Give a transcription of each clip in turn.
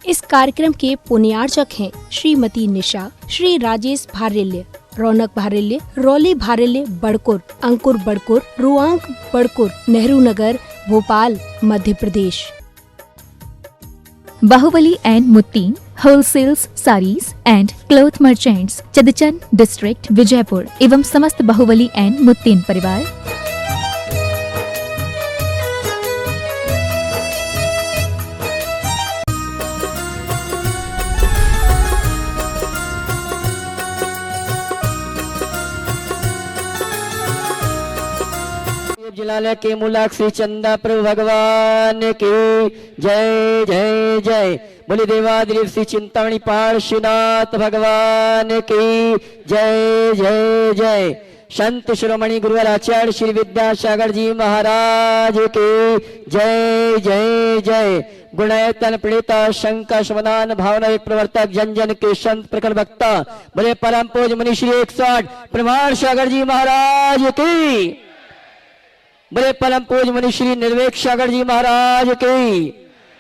इस कार्यक्रम के पुण्यार्चक हैं Shrimati Nisha, Shri Rajesh Bharelya, Raunak Bharelya, Rauli Bharelya Badkur, Ankur Badkur, Ruank Badkur, Nehru Nagar, Bhopal, Madhya Pradesh. Bahubali and Muttin wholesales saris and cloth merchants, Chadchan district, Vijayapur एवं समस्त बाहुबली एंड मुत्तीन परिवार। जिलालय के मुलाक श्री चंदा प्रभु भगवान की जय जय जय। बोले देवादिदेव श्री चिंतामणि पार्श्वनाथ भगवान की जय जय जय। संत शिरोमणि गुरुवर आचार्य श्री विद्यासागर जी महाराज की जय जय जय। गुणायतन प्रणेता शंकर समाधान भावना प्रवर्तक जन जन के संत प्रखर वक्ता बोले परम पूज्य मुनि श्री 108 प्रमाण सागर जी महाराज की। बोले परम पूज्य मुनि श्री निर्वेक सागर जी महाराज की।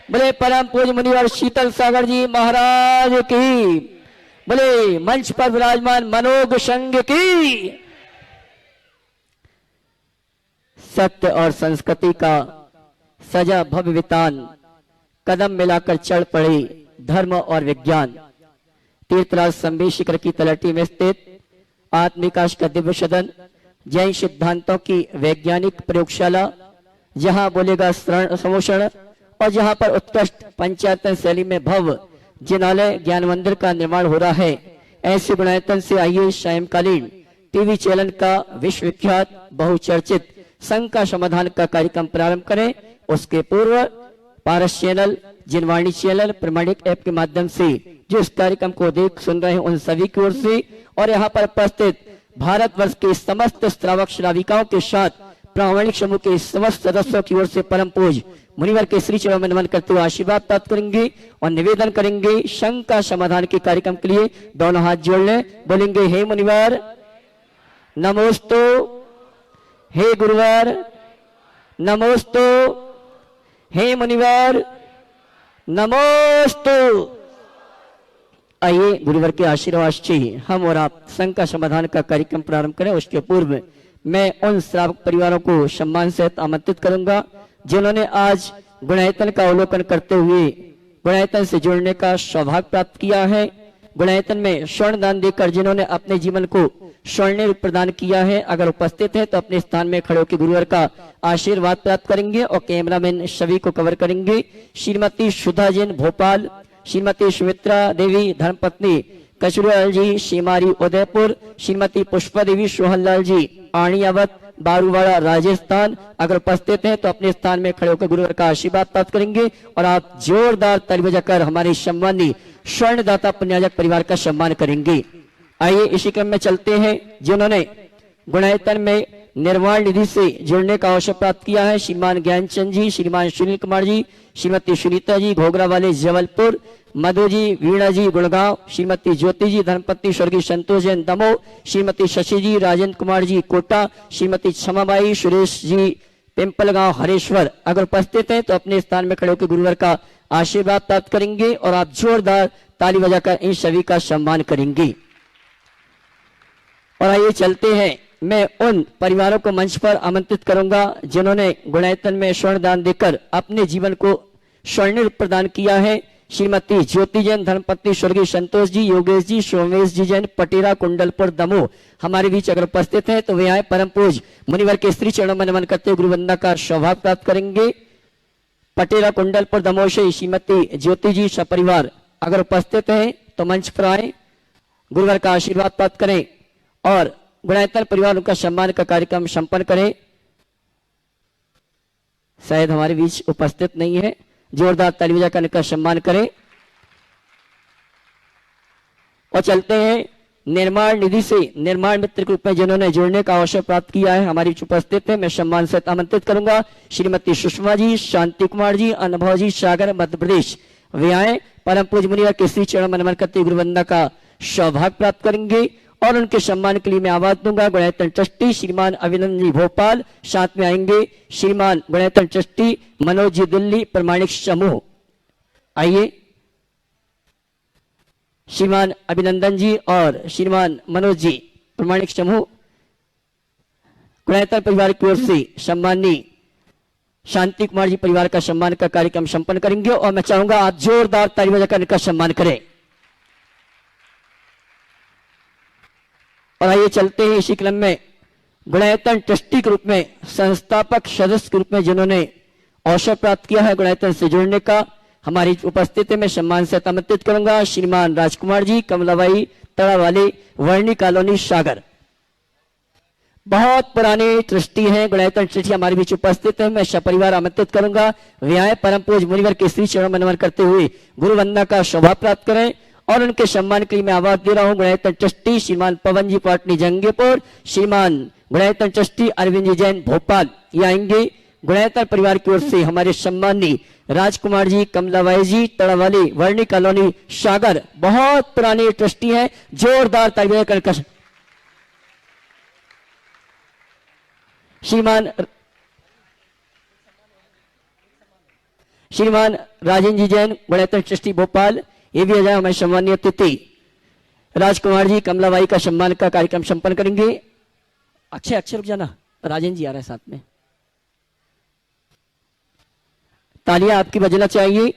बोले परम पूज्य मुनिवर शीतल सागर जी महाराज की। बोले मंच पर विराजमान मनोज संघ की। सत्य और संस्कृति का सजा भव्य वितान कदम मिलाकर चढ़ पड़े धर्म और विज्ञान। तीर्थराज संबे शिखर की तलहटी में स्थित आत्मिकाश का दिव्य सदन, जैन सिद्धांतों की वैज्ञानिक प्रयोगशाला, जहां बोलेगा समोषण और जहां पर उत्कृष्ट पंचायतन शैली में भव्य जिनालय ज्ञान मंदिर का निर्माण हो रहा है। ऐसे गुणायतन से आइए सायंकालीन टीवी चैनल का विश्वविख्यात बहुचर्चित संघ का समाधान का कार्यक्रम प्रारंभ करें। उसके पूर्व पारस चैनल, जिनवाणी चैनल, प्रमाणिक ऐप के माध्यम से जो इस कार्यक्रम को देख सुन रहे हैं उन सभी की ओर से और यहाँ पर उपस्थित भारतवर्ष के समस्त श्रावक श्राविकाओं के साथ प्रामाणिक समूह के समस्त सदस्यों की ओर से परम पूज्य मुनिवर के श्री चरणों में नमन करते हुए आशीर्वाद प्राप्त करेंगे और निवेदन करेंगे संघ का समाधान के कार्यक्रम के लिए दोनों हाथ जोड़ लें। बोलेंगे हे मुनिवर नमोस्तु, हे गुरुवर नमोस्तु, हे मुनिवर नमोस्तु। आइए गुरुवर के आशीर्वाद से हम और आप संघ का समाधान का कार्यक्रम प्रारंभ करें। उसके पूर्व मैं उन श्रावक परिवारों को सम्मान सहित आमंत्रित करूंगा जिन्होंने आज गुणायतन का अवलोकन करते हुए गुणायतन से जुड़ने का सौभाग्य प्राप्त किया है। गुणायतन में स्वर्ण दान देकर जिन्होंने अपने जीवन को स्वर्ण रूप प्रदान किया है, अगर उपस्थित है तो अपने स्थान में खड़े होकर गुरुवर का आशीर्वाद प्राप्त करेंगे और कैमरामैन सभी को कवर करेंगे। श्रीमती सुधा जैन भोपाल, श्रीमती सुमित्रा देवी धर्मपत्नी कचुराल जी सीमारी उदयपुर, श्रीमती पुष्पा देवी सोहनलाल जी आणियावत बारूवाड़ा राजस्थान, अगर उपस्थित हैं तो अपने स्थान में खड़े होकर गुरुवर का आशीर्वाद प्राप्त करेंगे और आप जोरदार ताली बजाकर हमारे सम्मानी स्वर्णदाता पुण्याजक परिवार का सम्मान करेंगे। आइए इसी क्रम में चलते हैं। जिन्होंने गुणायतन में निर्वाण निधि से जुड़ने का अवसर प्राप्त किया है, श्रीमान ज्ञानचंद जी, श्रीमान सुनील कुमार जी, श्रीमती सुनीता जी घोगरा वाले जबलपुर, मधु जी वीणा जी गुड़गांव, श्रीमती ज्योति जी धर्मपत्नी स्वर्गीय संतोष जैन दमोह, श्रीमती शशि जी राजेंद्र कुमार जी कोटा, श्रीमती क्षमाबाई सुरेश जी पिंपलगांव हरेश्वर, अगर उपस्थित हैं तो अपने स्थान में खड़े होकर गुरुवर का आशीर्वाद प्राप्त करेंगे और आप जोरदार ताली बजाकर इन सभी का सम्मान करेंगे। और आइए चलते हैं, मैं उन परिवारों को मंच पर आमंत्रित करूंगा जिन्होंने गुणायतन में स्वर्ण दान देकर अपने जीवन को स्वर्ण रूप प्रदान किया है। श्रीमती ज्योति जैन धर्मपत्नी स्वर्गीय संतोष जी, योगेश जी, सोमेश जी जैन पटेरा कुंडलपुर दमोह हमारे बीच अगर उपस्थित हैं तो वे आए परम पूज्य मुनिवर के श्री चरणों में नमन करते गुरु वंदना का सौभाग्य प्राप्त करेंगे। पटेरा कुंडलपुर दमोह से श्रीमती ज्योति जी सपरिवार अगर उपस्थित हैं तो मंच पर आए, गुरुवर का आशीर्वाद प्राप्त करें और गुणायतन परिवार उनका सम्मान का कार्यक्रम संपन्न करें। शायद हमारे बीच उपस्थित नहीं है, जोरदार ताली बजाकर इनका सम्मान करें। और चलते हैं निर्माण निधि से निर्माण मित्र के रूप में जिन्होंने जुड़ने का अवसर प्राप्त किया है हमारी उपस्थित है, मैं सम्मान से आमंत्रित करूंगा श्रीमती सुषमा जी, शांति कुमार जी, अनुभव जी सागर मध्य प्रदेश। वे आए परम पूज्य मुनिवर के श्री चरण में नमन करते गुरु वंदना का सौभाग्य प्राप्त करेंगे और उनके सम्मान के लिए मैं आवाज दूंगा गुणायतन ट्रस्टी श्रीमान अभिनंदन जी भोपाल, साथ में आएंगे श्रीमान गुणायतन ट्रस्टी मनोज जी दिल्ली प्रमाणिक समूह। आइए श्रीमान अभिनंदन जी और श्रीमान मनोज जी प्रमाणिक समूह गुणायतन परिवार की ओर से सम्मानी शांति कुमार जी परिवार का सम्मान का कार्यक्रम संपन्न करेंगे और मैं चाहूंगा आप जोरदार ताली बजाकर इनका सम्मान करें। और आइए चलते हैं इसी क्रम में गुणायतन ट्रस्टी के रूप में संस्थापक सदस्य के रूप में जिन्होंने अवसर प्राप्त किया है गुणायतन से जुड़ने का, हमारी उपस्थिति में सम्मान से आमंत्रित करूंगा श्रीमान राजकुमार जी, कमलाबाई तड़ा वाले, वर्णी कॉलोनी, सागर। बहुत पुराने ट्रस्टी हैं गुणायतन ट्रस्टी हमारे बीच उपस्थित है। मैं सपरिवार आमंत्रित करूंगा वे आए परम पूज्य मुनिवर के श्री चरण में नमन करते हुए गुरु वंदना का शोभा प्राप्त करें। और उनके सम्मान के लिए मैं आवाज दे रहा हूं गुणायतन ट्रस्टी श्रीमान पवन जी पाटनी जंगीपुर, श्रीमान गुणायतन ट्रस्टी अरविंद जी जैन भोपाल, ये आएंगे। गुणायतन परिवार की ओर से हमारे सम्मानी राजकुमार जी, कमलाबाई जी तड़ावाली, वर्णी कॉलोनी, सागर, बहुत पुराने ट्रस्टी हैं। जोरदार तालियां कर श्रीमान राजेंद्र जी जैन गुणायतन ट्रस्टी भोपाल, ये भी आ जाए। हमारे सम्मानीय अतिथि राजकुमार जी कमलाबाई का सम्मान का कार्यक्रम संपन्न करेंगे। अक्षय रुक जाना, राजेंद्र जी आ रहे हैं साथ में, तालियां आपकी बजना चाहिए।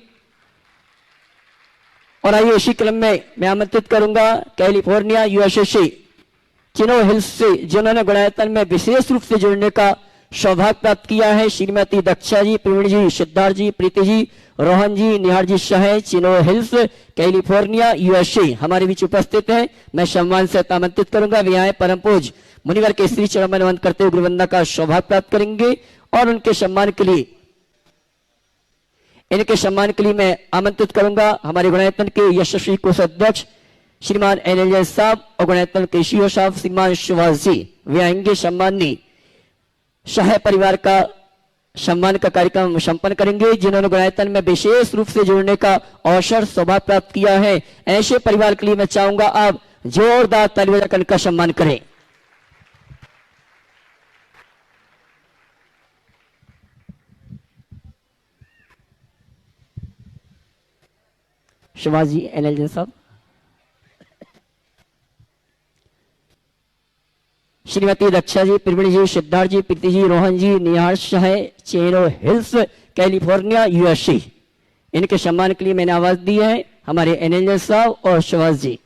और आइए इसी क्रम में मैं आमंत्रित करूंगा कैलिफोर्निया यूएसए से चिनो हिल्स से जिन्होंने गुणायतन में विशेष रूप से जुड़ने का सौभाग्य प्राप्त किया है, श्रीमती दक्षा जी, प्रवीण जी, सिद्धार्थ जी, प्रीति जी, रोहन जी, निहार जी शाह, चिनो हिल्स कैलिफोर्निया यूएसए हमारे बीच उपस्थित हैं। मैं सम्मान से आमंत्रित करूंगा वे आए परम पूज्य मुनिवर के श्री चरण में नमन करते हुए गुरुवंदना का सौभाग्य प्राप्त करेंगे। और इनके सम्मान के लिए मैं आमंत्रित करूंगा हमारे गुणायतन के यशस्वी कोषाध्यक्ष श्रीमान एनएल साहब और गुणायतन के सीईओ साहब श्रीमान सुभाष जी, वे आएंगे। सम्मानी शाह परिवार का सम्मान का कार्यक्रम संपन्न करेंगे जिन्होंने गुणायतन में विशेष रूप से जुड़ने का अवसर सौभाग्य प्राप्त किया है। ऐसे परिवार के लिए मैं चाहूंगा आप जोरदार ताली बजाकर इनका सम्मान करें। सुभाष जी, एनएल साहब, श्रीमती रक्षा जी, प्रवीण जी, सिद्धार्थ जी, प्रीति जी, रोहन जी, निहार शाह, चिनो हिल्स कैलिफोर्निया यूएसए, इनके सम्मान के लिए मैंने आवाज दी है हमारे एनएल साहब और सुभाष जी।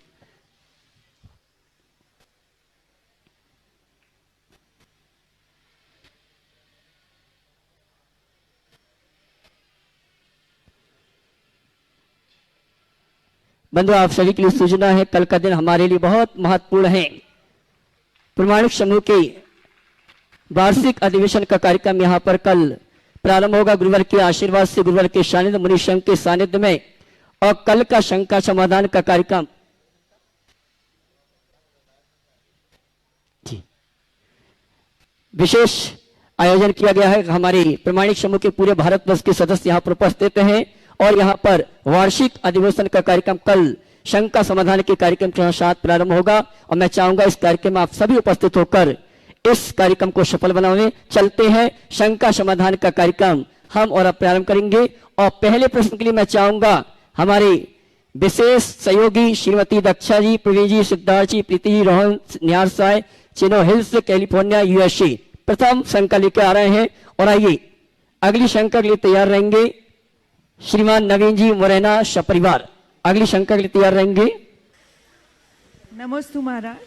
बंधु आप सभी के लिए सूचना है, कल का दिन हमारे लिए बहुत महत्वपूर्ण है। प्रमाणिक समूह के वार्षिक अधिवेशन का कार्यक्रम यहाँ पर कल प्रारंभ होगा गुरुवर के आशीर्वाद से, गुरुवर के सानिध्य, मुनि संघ के सानिध्य में। और कल का शंका समाधान का कार्यक्रम विशेष आयोजन किया गया है। हमारे प्रमाणिक समूह के पूरे भारतवर्ष के सदस्य यहाँ पर उपस्थित हैं और यहाँ पर वार्षिक अधिवेशन का कार्यक्रम कल शंका समाधान के कार्यक्रम के साथ प्रारंभ होगा। और मैं चाहूंगा इस कार्यक्रम में आप सभी उपस्थित होकर इस कार्यक्रम को सफल बनाने चलते हैं। शंका समाधान का कार्यक्रम हम और आप प्रारंभ करेंगे। और पहले प्रश्न के लिए मैं चाहूंगा हमारे विशेष सहयोगी श्रीमती दक्षा जी, प्रवीण जी, सिद्धार्थ जी, प्रीति जी, रोहन, निहार साय, चिनो हिल्स कैलिफोर्निया यूएसए प्रथम शंका लेकर आ रहे हैं। और आइए अगली शंका के लिए तैयार रहेंगे श्रीमान नवीन जी मुरैना सपरिवार, अगली शंका के लिए तैयार रहेंगे। नमस्ते महाराज,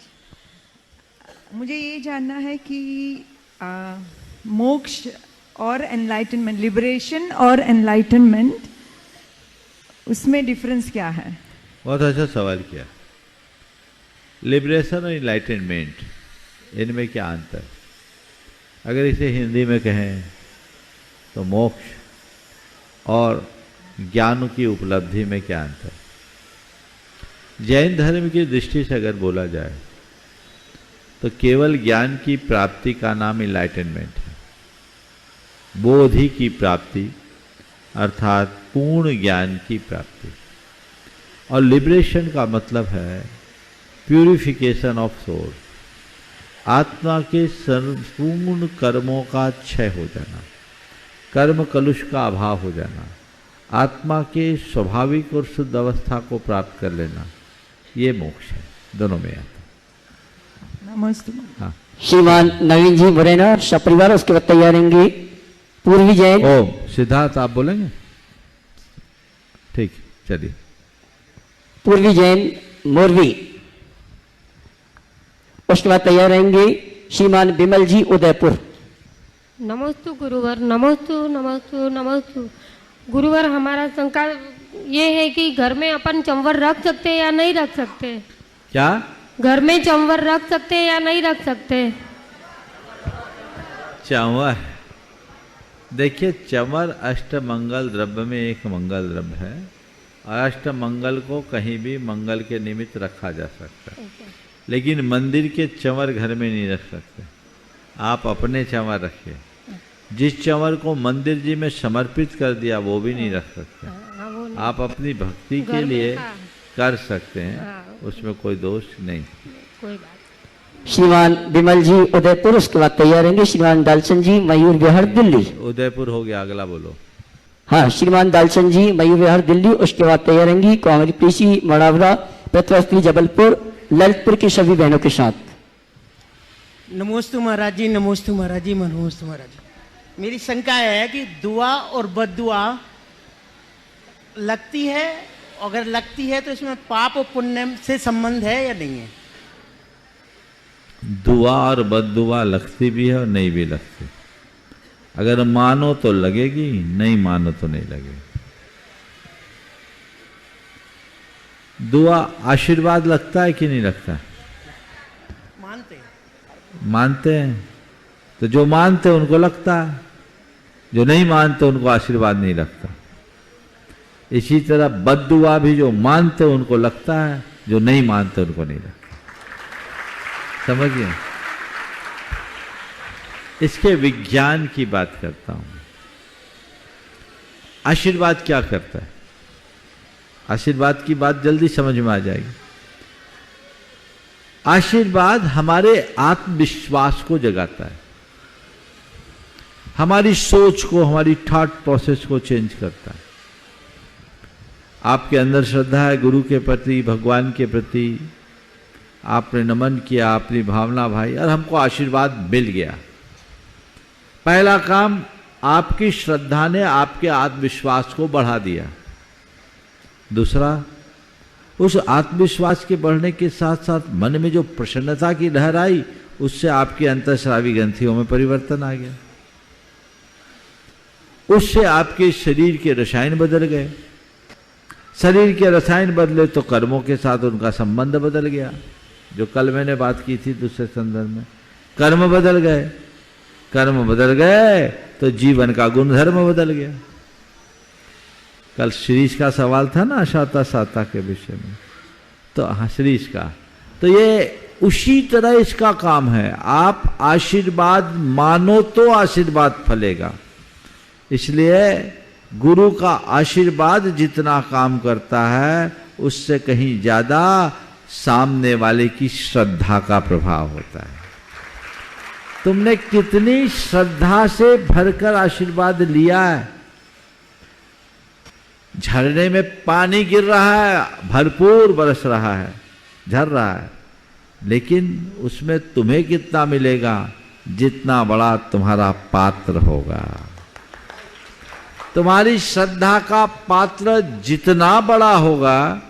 मुझे ये जानना है कि मोक्ष और एनलाइटनमेंट, लिबरेशन और एनलाइटनमेंट, उसमें डिफरेंस क्या है? बहुत अच्छा सवाल किया। लिबरेशन और एनलाइटनमेंट, इनमें क्या अंतर? अगर इसे हिंदी में कहें तो मोक्ष और ज्ञान की उपलब्धि में क्या अंतर? जैन धर्म की दृष्टि से अगर बोला जाए तो केवल ज्ञान की प्राप्ति का नाम एनलाइटनमेंट है। बोधि की प्राप्ति अर्थात पूर्ण ज्ञान की प्राप्ति। और लिबरेशन का मतलब है प्यूरिफिकेशन ऑफ सोल, आत्मा के संपूर्ण कर्मों का क्षय हो जाना, कर्म कलुष का अभाव हो जाना, आत्मा के स्वाभाविक और शुद्ध अवस्था को प्राप्त कर लेना, ये मोक्ष है, दोनों में आता। नमस्ते। हाँ, श्रीमान नवीन जी मुरैना सपरिवार, उसके बाद तैयार रहेंगे पूर्वी जैन। ओम सिद्धार्थ आप बोलेंगे? ठीक, चलिए। पूर्वी जैन मोरवी, उसके बाद तैयार रहेंगे श्रीमान विमल जी उदयपुर। नमस्तु गुरुवर, नमस्तु नमस्तु नमस्तु गुरुवर। हमारा शंका ये है कि घर में अपन चंवर रख सकते हैं या नहीं रख सकते? क्या घर में चंवर रख सकते हैं या नहीं रख सकते? चंवर, देखिए चंवर अष्टमंगल द्रव्य में एक मंगल द्रव्य है और अष्टमंगल को कहीं भी मंगल के निमित्त रखा जा सकता है, लेकिन मंदिर के चंवर घर में नहीं रख सकते। आप अपने चंवर रखिए। जिस चंवर को मंदिर जी में समर्पित कर दिया वो भी नहीं रख सकते। आप अपनी भक्ति के लिए कर सकते हैं, उसमें कोई दोष नहीं। कोई बात। श्रीमान विमल जी उदयपुर, उसके बाद तैयार रहेंगे श्रीमान दालचंद जी मयूर विहार दिल्ली। उदयपुर हो गया, अगला बोलो। हाँ, श्रीमान दालचंद जी मयूर विहार दिल्ली, उसके बाद तैयार रहेंगी कांवरी प्रीसी मड़ावरा पृथ्वी जबलपुर ललितपुर की सभी बहनों के साथ। नमोस्तु महाराज जी, नमोस्तु महाराज जी, नमोस्तु महाराज जी। मेरी शंका है कि दुआ और बद्दुआ लगती है, अगर लगती है तो इसमें पाप और पुण्य से संबंध है या नहीं है? दुआ और बद्दुआ लगती भी है और नहीं भी लगती। अगर मानो तो लगेगी, नहीं मानो तो नहीं लगेगी। दुआ आशीर्वाद लगता है कि नहीं लगता? मानते हैं। मानते हैं, तो जो मानते हैं उनको लगता है, जो नहीं मानते उनको आशीर्वाद नहीं लगता। इसी तरह बद्दुआ भी जो मानते हैं उनको लगता है, जो नहीं मानते उनको नहीं लगता। समझिए, इसके विज्ञान की बात करता हूं। आशीर्वाद क्या करता है? आशीर्वाद की बात जल्दी समझ में आ जाएगी। आशीर्वाद हमारे आत्मविश्वास को जगाता है, हमारी सोच को, हमारी थॉट प्रोसेस को चेंज करता है। आपके अंदर श्रद्धा है गुरु के प्रति, भगवान के प्रति, आपने नमन किया, अपनी भावना भाई, और हमको आशीर्वाद मिल गया। पहला काम, आपकी श्रद्धा ने आपके आत्मविश्वास को बढ़ा दिया। दूसरा, उस आत्मविश्वास के बढ़ने के साथ साथ मन में जो प्रसन्नता की लहर आई, उससे आपकी अंतःस्रावी ग्रंथियों में परिवर्तन आ गया। उससे आपके शरीर के रसायन बदल गए। शरीर के रसायन बदले तो कर्मों के साथ उनका संबंध बदल गया। जो कल मैंने बात की थी दूसरे संदर्भ में, कर्म बदल गए। कर्म बदल गए तो जीवन का गुणधर्म बदल गया। कल श्रीश का सवाल था ना, शाता साता के विषय में, तो हाँ श्रीश का, तो ये उसी तरह इसका काम है। आप आशीर्वाद मानो तो आशीर्वाद फलेगा। इसलिए गुरु का आशीर्वाद जितना काम करता है, उससे कहीं ज्यादा सामने वाले की श्रद्धा का प्रभाव होता है। तुमने कितनी श्रद्धा से भरकर आशीर्वाद लिया है। झरने में पानी गिर रहा है, भरपूर बरस रहा है, झर रहा है, लेकिन उसमें तुम्हें कितना मिलेगा? जितना बड़ा तुम्हारा पात्र होगा। तुम्हारी श्रद्धा का पात्र जितना बड़ा होगा,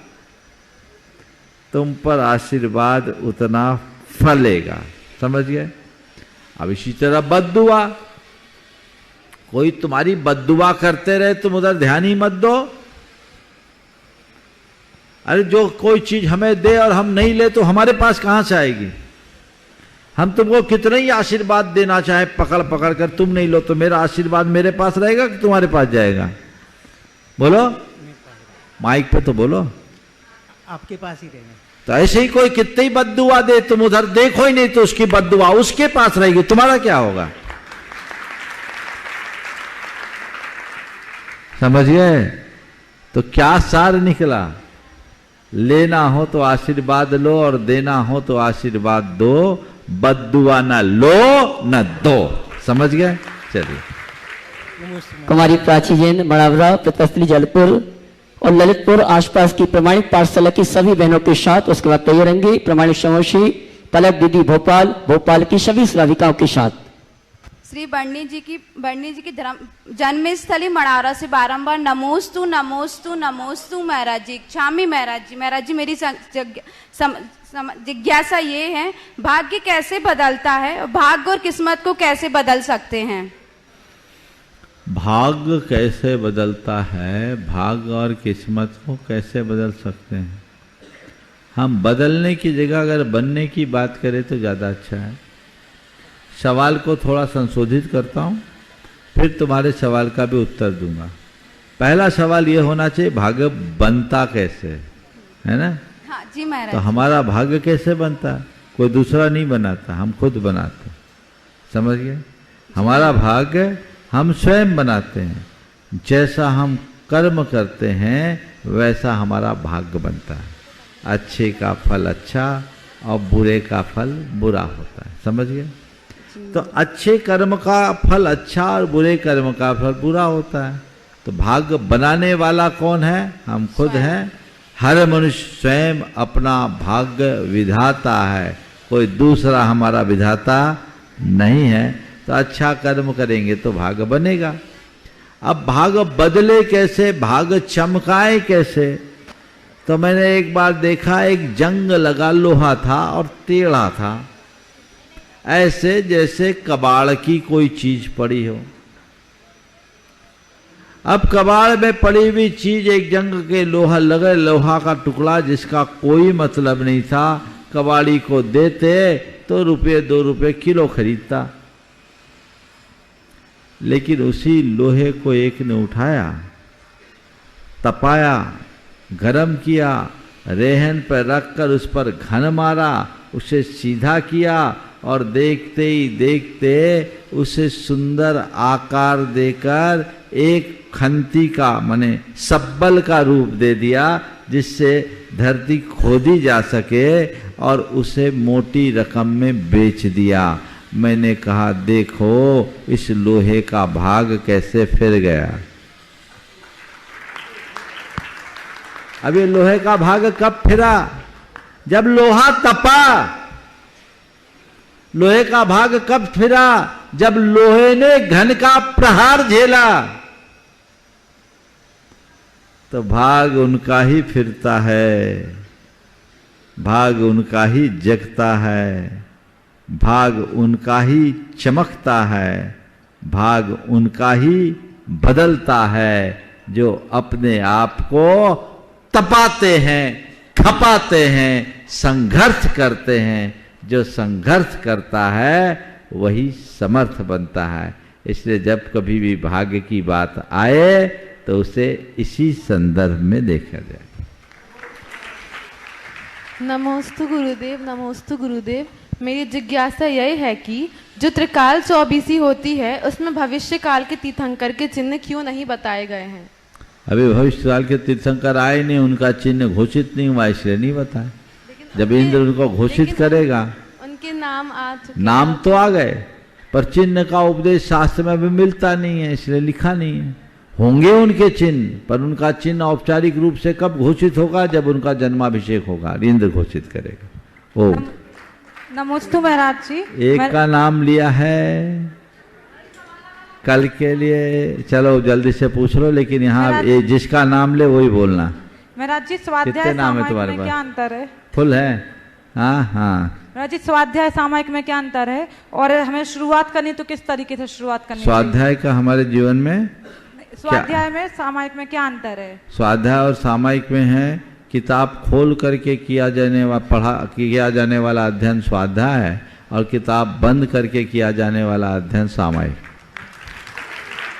तुम पर आशीर्वाद उतना फलेगा। समझ गए? अब इसी तरह बद्दुआ, कोई तुम्हारी बद्दुआ करते रहे, तुम उधर ध्यान ही मत दो। अरे जो कोई चीज हमें दे और हम नहीं ले तो हमारे पास कहां से आएगी? हम तुमको कितने ही आशीर्वाद देना चाहे पकड़ पकड़ कर, तुम नहीं लो तो मेरा आशीर्वाद मेरे पास रहेगा कि तुम्हारे पास जाएगा? बोलो, माइक पे तो बोलो। आपके पास ही रहेगा। तो ऐसे ही कोई कितने ही बद्दुआ दे, तुम उधर देखो ही नहीं तो उसकी बद्दुआ उसके पास रहेगी, तुम्हारा क्या होगा? समझ गए? तो क्या सार निकला? लेना हो तो आशीर्वाद लो और देना हो तो आशीर्वाद दो, बद्दुआ न लो न दो। समझ गए? चलिए। कुमारी प्राची जैन मड़ावरा पृथ्वी जलपुर, और ललितपुर आसपास की प्रमाणिक पाठशाला की सभी बहनों के साथ उसके बाद तैयार रहेंगे प्रमाणिक समूह पलक दीदी भोपाल की सभी श्राविकाओं के साथ। श्री बर्नी जी की जन्मस्थली मणारा से बारंबार नमोस्तु नमोस्तु नमोस्तु महाराज जी, क्षामी महाराज जी मेरी जिज्ञासा ये है, भाग्य कैसे बदलता है, भाग्य और किस्मत को कैसे बदल सकते हैं? भाग्य कैसे बदलता है, भाग्य और किस्मत को कैसे बदल सकते हैं? हम बदलने की जगह अगर बनने की बात करें तो ज़्यादा अच्छा है। सवाल को थोड़ा संशोधित करता हूँ, फिर तुम्हारे सवाल का भी उत्तर दूंगा। पहला सवाल ये होना चाहिए, भाग्य बनता कैसे, है ना? हाँ जी महाराज। तो हमारा भाग्य कैसे बनता? कोई दूसरा नहीं बनाता, हम खुद बनाते। समझ गए? हमारा भाग्य हम स्वयं बनाते हैं। जैसा हम कर्म करते हैं वैसा हमारा भाग्य बनता है। अच्छे का फल अच्छा और बुरे का फल बुरा होता है। समझ गए? तो अच्छे कर्म का फल अच्छा और बुरे कर्म का फल बुरा होता है। तो भाग्य बनाने वाला कौन है? हम खुद हैं। हर मनुष्य स्वयं अपना भाग्य विधाता है, कोई दूसरा हमारा विधाता नहीं है। तो अच्छा कर्म करेंगे तो भाग्य बनेगा। अब भाग्य बदले कैसे, भाग्य चमकाए कैसे? तो मैंने एक बार देखा, एक जंग लगा लोहा था और टेढ़ा था, ऐसे जैसे कबाड़ की कोई चीज पड़ी हो। अब कबाड़ में पड़ी हुई चीज एक जंग के लोहा का टुकड़ा जिसका कोई मतलब नहीं था, कबाड़ी को देते तो ₹2 किलो खरीदता। लेकिन उसी लोहे को एक ने उठाया, तपाया, गरम किया, रेहन पर रखकर उस पर घन मारा, उसे सीधा किया और देखते ही देखते उसे सुंदर आकार देकर एक खंती का माने सब्बल का रूप दे दिया, जिससे धरती खोदी जा सके और उसे मोटी रकम में बेच दिया। मैंने कहा देखो इस लोहे का भाग कैसे फिर गया। अब ये लोहे का भाग कब फिरा? जब लोहा तपा। लोहे का भाग कब फिरा? जब लोहे ने घन का प्रहार झेला। तो भाग उनका ही फिरता है, भाग उनका ही जगता है, भाग उनका ही चमकता है, भाग उनका ही बदलता है जो अपने आप को तपाते हैं, खपाते हैं, संघर्ष करते हैं। जो संघर्ष करता है वही समर्थ बनता है। इसलिए जब कभी भी भाग्य की बात आए तो उसे इसी संदर्भ में देखा जाए। नमोस्तु गुरुदेव, नमोस्तु गुरुदेव। मेरी जिज्ञासा यह है कि जो त्रिकाल चौबीसी होती है उसमें भविष्य काल के तीर्थंकर के चिन्ह क्यों नहीं बताए गए हैं? अभी भविष्य काल के तीर्थंकर आए नहीं, उनका चिन्ह घोषित नहीं हुआ, इसलिए नहीं बताया। जब इंद्र उनको घोषित करेगा, उनके नाम आ चुके, नाम तो आ गए पर चिन्ह का उपदेश शास्त्र में भी मिलता नहीं है, इसलिए लिखा नहीं है। होंगे उनके चिन्ह, पर उनका चिन्ह औपचारिक रूप से कब घोषित होगा? जब उनका जन्माभिषेक होगा, इंद्र घोषित करेगा। ओ नमोस्तु महाराज जी। एक का नाम लिया है कल के लिए, चलो जल्दी से पूछ लो, लेकिन यहाँ जिसका नाम ले वही बोलना। महाराज जी स्वाध्याय सामायिक में क्या अंतर है? फुल है? हाँ हाँ महाराज जी स्वाध्याय सामायिक में क्या अंतर है, और हमें शुरुआत करनी तो किस तरीके से शुरुआत करनी? स्वाध्याय का हमारे जीवन में, स्वाध्याय में सामायिक में क्या अंतर है? स्वाध्याय और सामायिक में है किताब खोल करके किया जाने वाला अध्ययन स्वाध्याय है, और किताब बंद करके किया जाने वाला अध्ययन सामायिक।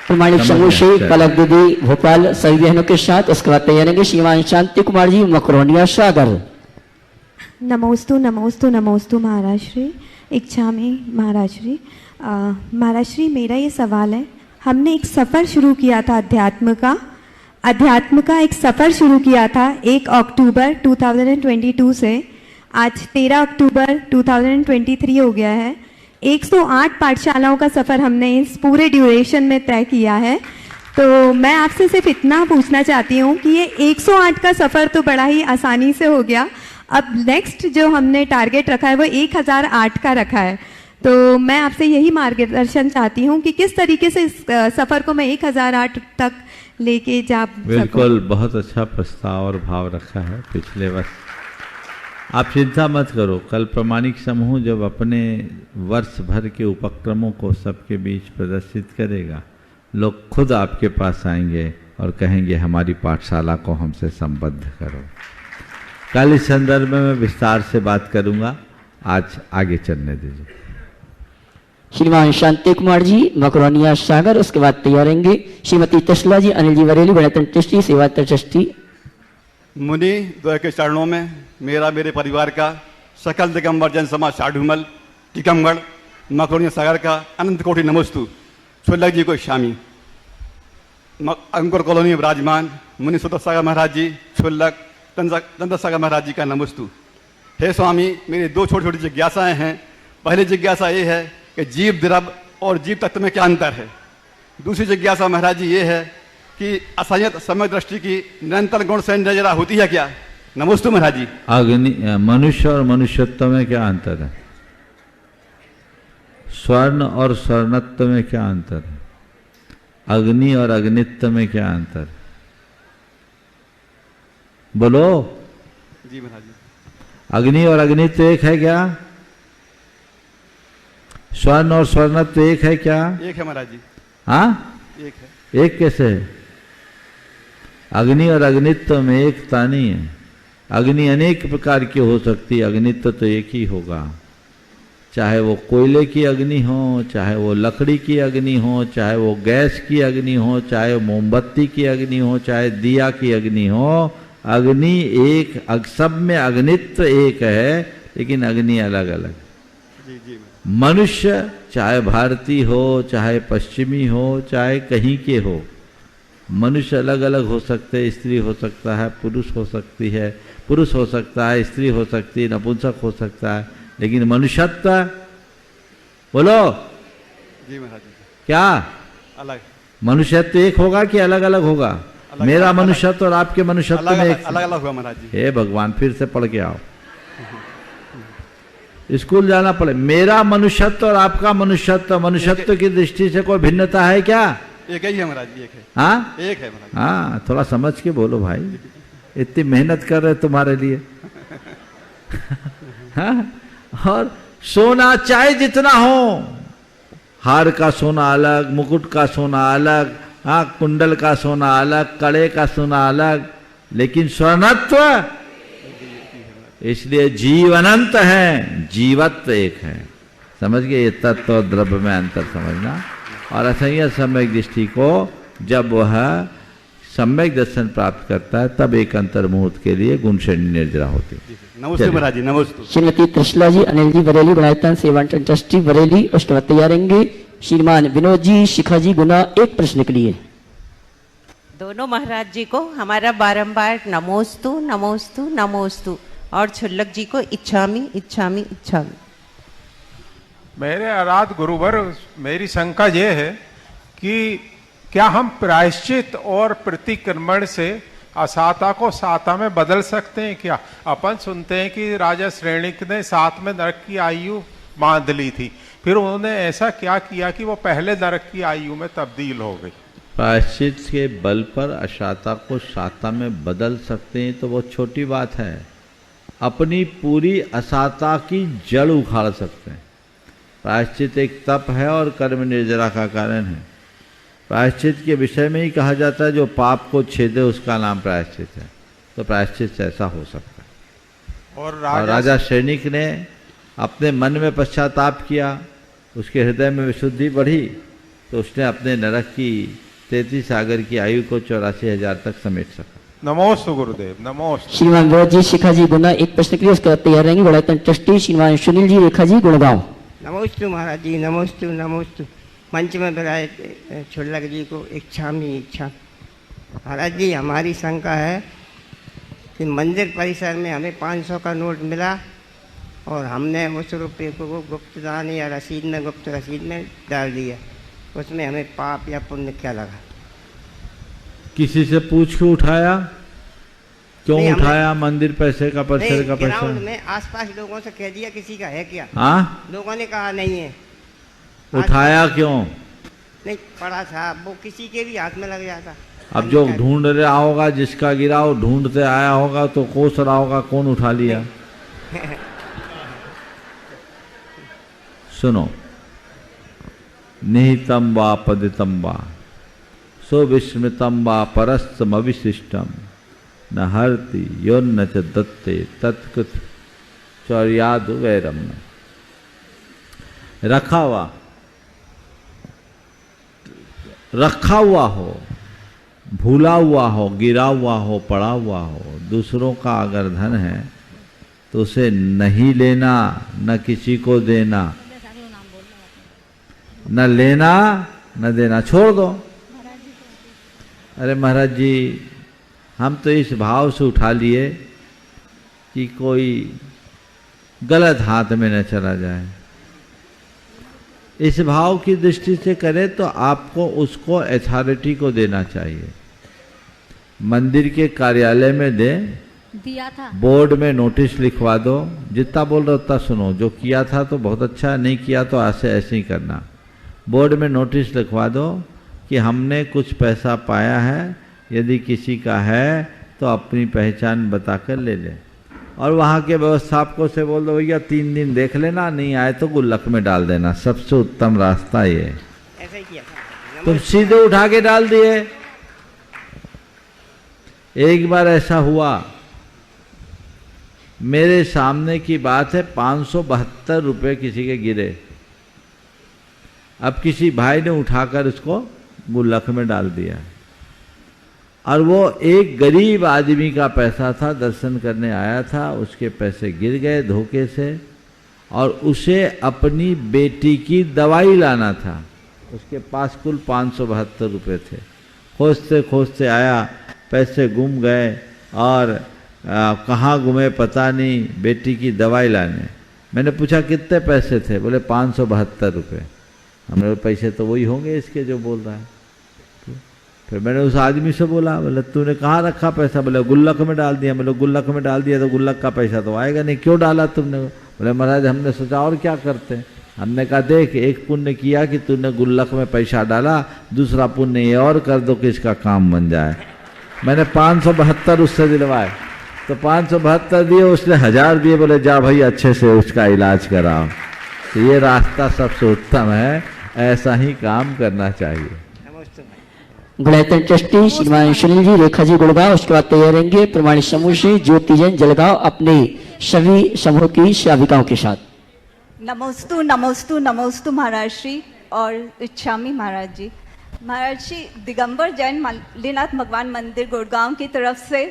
प्रमाणिक समूह श्री पलक दीदी भोपाल सभी बहनों के साथ उसके बाद तैयार रहेंगे श्रीमान शांति कुमार जी मकरोनिया सागर। नमोस्तु नमोस्तु नमोस्तु महाराज श्री, इच्छामी महाराज श्री। महाराज श्री मेरा ये सवाल है, हमने एक सफ़र शुरू किया था अध्यात्म का एक सफ़र शुरू किया था 1 अक्टूबर 2022 से। आज 13 अक्टूबर 2023 हो गया है। 108 पाठशालाओं का सफ़र हमने इस पूरे ड्यूरेशन में तय किया है। तो मैं आपसे सिर्फ इतना पूछना चाहती हूँ कि ये 108 का सफ़र तो बड़ा ही आसानी से हो गया, अब नेक्स्ट जो हमने टारगेट रखा है वो 1008 का रखा है। तो मैं आपसे यही मार्गदर्शन चाहती हूँ कि किस तरीके से इस सफ़र को मैं 1008 तक लेके जा सकूं। बिल्कुल, बहुत अच्छा प्रस्ताव और भाव रखा है पिछले वर्ष। आप चिंता मत करो, कल प्रमाणिक समूह जब अपने वर्ष भर के उपक्रमों को सबके बीच प्रदर्शित करेगा, लोग खुद आपके पास आएंगे और कहेंगे हमारी पाठशाला को हमसे संबद्ध करो। कल इस संदर्भ में मैं विस्तार से बात करूंगा, आज आगे चलने दीजिए। श्रीमान शांति कुमार जी मकरोनिया सागर, उसके बाद तैयार रहेंगे श्रीमती तसला जी, अनिल जी बरेली, गणतंत्र ट्रस्टी, सेवा ट्रस्टी। मुनि द्वय के चरणों में मेरा, मेरे परिवार का, सकल दिगंबर जन समाज साढ़ूमल टीकमगढ़ मकरोनिया सागर का अनंत कोटि नमोस्तु। छुल्लक जी को शामी, अंकुर कॉलोनी में विराजमान मुनि सुदर सागर महाराज जी, छुल्लक दंत सागर महाराज जी का नमोस्तु। हे स्वामी, मेरी दो छोटी छोटी जिज्ञासाएं हैं। पहली जिज्ञासा ये है कि जीव द्रव और जीव तत्व में क्या अंतर है। दूसरी जिज्ञासा महाराज जी ये है कि असंयत समय दृष्टि की निरंतर गुण से नजरा होती है क्या। नमोस्तु महाराज जी। अग्नि, मनुष्य और मनुष्यत्व में क्या अंतर है? स्वर्ण और स्वर्णत्व में क्या अंतर है? अग्नि और अग्नित्व में क्या अंतर है? बोलो जी महाराज जी। अग्नि और अग्नित्व एक है क्या? स्वर्ण और स्वर्णत्व एक है क्या? एक है महाराज जी। हाँ, एक है। एक कैसे है? अग्नि और अग्नित्व में एकता नहीं है। अग्नि अनेक प्रकार की हो सकती है, अग्नित्व तो एक ही होगा। चाहे वो कोयले की अग्नि हो, चाहे वो लकड़ी की अग्नि हो, चाहे वो गैस की अग्नि हो, चाहे मोमबत्ती की अग्नि हो, चाहे दिया की अग्नि हो, अग्नि एक, सब में अग्नित्व एक है, लेकिन अग्नि अलग अलग। मनुष्य चाहे भारतीय हो, चाहे पश्चिमी हो, चाहे कहीं के हो, मनुष्य अलग अलग हो सकते हैं। स्त्री हो सकता है, पुरुष हो सकती है, पुरुष हो सकता है, स्त्री हो सकती है, नपुंसक हो सकता है, लेकिन मनुष्यत्व, बोलो जी महाराज जी, क्या अलग मनुष्यत्व एक होगा कि अलग अलग होगा? मेरा मनुष्यत्व और आपके मनुष्यत्व में एक अलग अलग हुआ महाराज जी। हे भगवान, फिर से पढ़ के आओ, स्कूल जाना पड़े। मेरा मनुष्यत्व और आपका मनुष्यत्व, मनुष्यत्व की दृष्टि से कोई भिन्नता है क्या? एक ही है महाराज जी, एक है। हाँ, एक है महाराज। हाँ, थोड़ा समझ के बोलो भाई, इतनी मेहनत कर रहे तुम्हारे लिए। हाँ? और सोना चाहे जितना हो, हार का सोना अलग, मुकुट का सोना अलग, हाँ, कुंडल का सोना अलग, कड़े का सोना अलग, लेकिन स्वर्णत्व, इसलिए जीव अनंत है, जीवत्व एक है। समझ गए? ये तत्व और द्रव्य में अंतर समझना। और असंयत सम्यक दृष्टि को जब वह सम्यक दर्शन प्राप्त करता है, तब एक अंतर्मुहूर्त के लिए गुण श्रेणी निर्जरा होती है। नमस्ते महाराज जी। नमस्ते। श्रीमती त्रिशला जी, अनिल जी बरेली, गणतंत्र सेवा ट्रस्टी बरेली, उसके बाद तैयार रहेंगे श्रीमान विनोद जी, शिखा जी गुना, एक प्रश्न के लिए। दोनों महाराज जी को हमारा बारंबार नमोस्तु नमोस्तु नमोस्तु, और छुल्लक जी को इच्छामी इच्छामी इच्छामी। मेरे आराध गुरुवर, मेरी शंका ये है कि क्या हम प्रायश्चित और प्रतिक्रमण से असाता को साता में बदल सकते हैं क्या? अपन सुनते हैं कि राजा श्रेणिक ने 7 में नरक की आयु बांध ली थी, फिर उन्होंने ऐसा क्या किया कि वो पहले नरक की आयु में तब्दील हो गई? प्रायश्चित के बल पर अशाता को साता में बदल सकते हैं तो वो छोटी बात है। अपनी पूरी असाता की जड़ उखाड़ सकते हैं। प्रायश्चित एक तप है और कर्म निर्जरा का कारण है। प्रायश्चित के विषय में ही कहा जाता है जो पाप को छेदे उसका नाम प्रायश्चित है। तो प्रायश्चित से ऐसा हो सकता है। और राजा सैनिक ने अपने मन में पश्चाताप किया, उसके हृदय में विशुद्धि बढ़ी, तो उसने अपने नरक की 33 सागर की आयु को 84,000 तक समेट सका। नमोस्तु गुरुदेव, नमोस्तु। श्रीमान विनोद जी, शिखा जी गुना, एक प्रश्न के लिए, उसके बाद तैयार रहेंगे गणतंत्र ट्रस्टी श्रीमान सुनील जी, रेखा जी गुड़गांव। नमोस्तु महाराज जी, नमोस्तु नमोस्तु। मंच में बिराजे छुल्लक जी को इच्छामी इच्छा। महाराज जी, हमारी शंका है कि मंदिर परिसर में हमें 500 का नोट मिला और हमने उस रुपये को गुप्त दान या रसीद में, गुप्त रसीद में डाल दिया, उसमें हमें पाप या पुण्य क्या लगा? किसी से पूछ के उठाया? क्यों नहीं, उठाया? मंदिर पैसे का, परिसर का पैसा? ग्राउंड में आसपास लोगों से कह दिया किसी का है क्या? हाँ, लोगों ने कहा नहीं है। उठाया क्यों? नहीं पड़ा था, वो किसी के भी हाथ में लग जाता। अब जो ढूंढ रहा होगा, जिसका गिरा वो ढूंढते आया होगा तो कोस रहा होगा कौन उठा लिया। सुनो, निहितम वा पदितम वा सुविस्मृतम वा परस्तम अविशिष्टम न हरति योन्न च दत्ते तत्कृत चौर्याद वैरम। रखा हुआ हो, भूला हुआ हो, गिरा हुआ हो, पड़ा हुआ हो, दूसरों का अगर धन है तो उसे नहीं लेना, न किसी को देना, न लेना न देना, छोड़ दो। अरे महाराज जी, हम तो इस भाव से उठा लिए कि कोई गलत हाथ में न चला जाए। इस भाव की दृष्टि से करें तो आपको उसको अथॉरिटी को देना चाहिए। मंदिर के कार्यालय में दे दिया था, बोर्ड में नोटिस लिखवा दो, जितना बोल रहा उतना सुनो। जो किया था तो बहुत अच्छा, नहीं किया तो ऐसे ही करना। बोर्ड में नोटिस लिखवा दो कि हमने कुछ पैसा पाया है, यदि किसी का है तो अपनी पहचान बताकर ले ले। और वहाँ के व्यवस्थापकों से बोल दो भैया 3 दिन देख लेना, नहीं आए तो गुल्लक में डाल देना। सबसे उत्तम रास्ता ये। ऐसा ही किया था। तुम सीधे उठा के डाल दिए। एक बार ऐसा हुआ, मेरे सामने की बात है, 572 रुपये किसी के गिरे। अब किसी भाई ने उठाकर उसको गुल्लक में डाल दिया, और वो एक गरीब आदमी का पैसा था, दर्शन करने आया था, उसके पैसे गिर गए धोखे से, और उसे अपनी बेटी की दवाई लाना था। उसके पास कुल 572 रुपये थे। खोजते खोजते आया, पैसे गुम गए, और कहाँ गुमे पता नहीं, बेटी की दवाई लाने। मैंने पूछा कितने पैसे थे? बोले 572 रुपये। हमने पैसे तो वही होंगे इसके जो बोल रहा है। फिर मैंने उस आदमी से बोला, बोले तूने कहाँ रखा पैसा? बोले गुल्लक में डाल दिया। बोले गुल्लक में डाल दिया तो गुल्लक का पैसा तो आएगा नहीं, क्यों डाला तुमने? बोले महाराज हमने सोचा और क्या करते। हमने कहा देख, एक पुण्य किया कि तूने गुल्लक में पैसा डाला, दूसरा पुण्य ये और कर दो कि इसका काम बन जाए। मैंने 572 उससे दिलवाए, तो 572 दिए, उसने 1000 दिए। बोले जा भाई अच्छे से उसका इलाज कराओ। तो ये रास्ता सबसे उत्तम है, ऐसा ही काम करना चाहिए। गणतंत्र ट्रस्टी श्रीमान सुनील जी, रेखा जी गुड़गांव, उसके बाद तैयार रहेंगे प्रमाणित समूह श्री ज्योति जैन जलगांव अपने सभी समूह की श्राविकाओं के साथ। नमोस्तु नमोस्तु नमोस्तु महाराज श्री और इच्छामी महाराज जी। महाराज श्री दिगंबर जैन मालीनाथ भगवान मंदिर गुड़गांव की तरफ से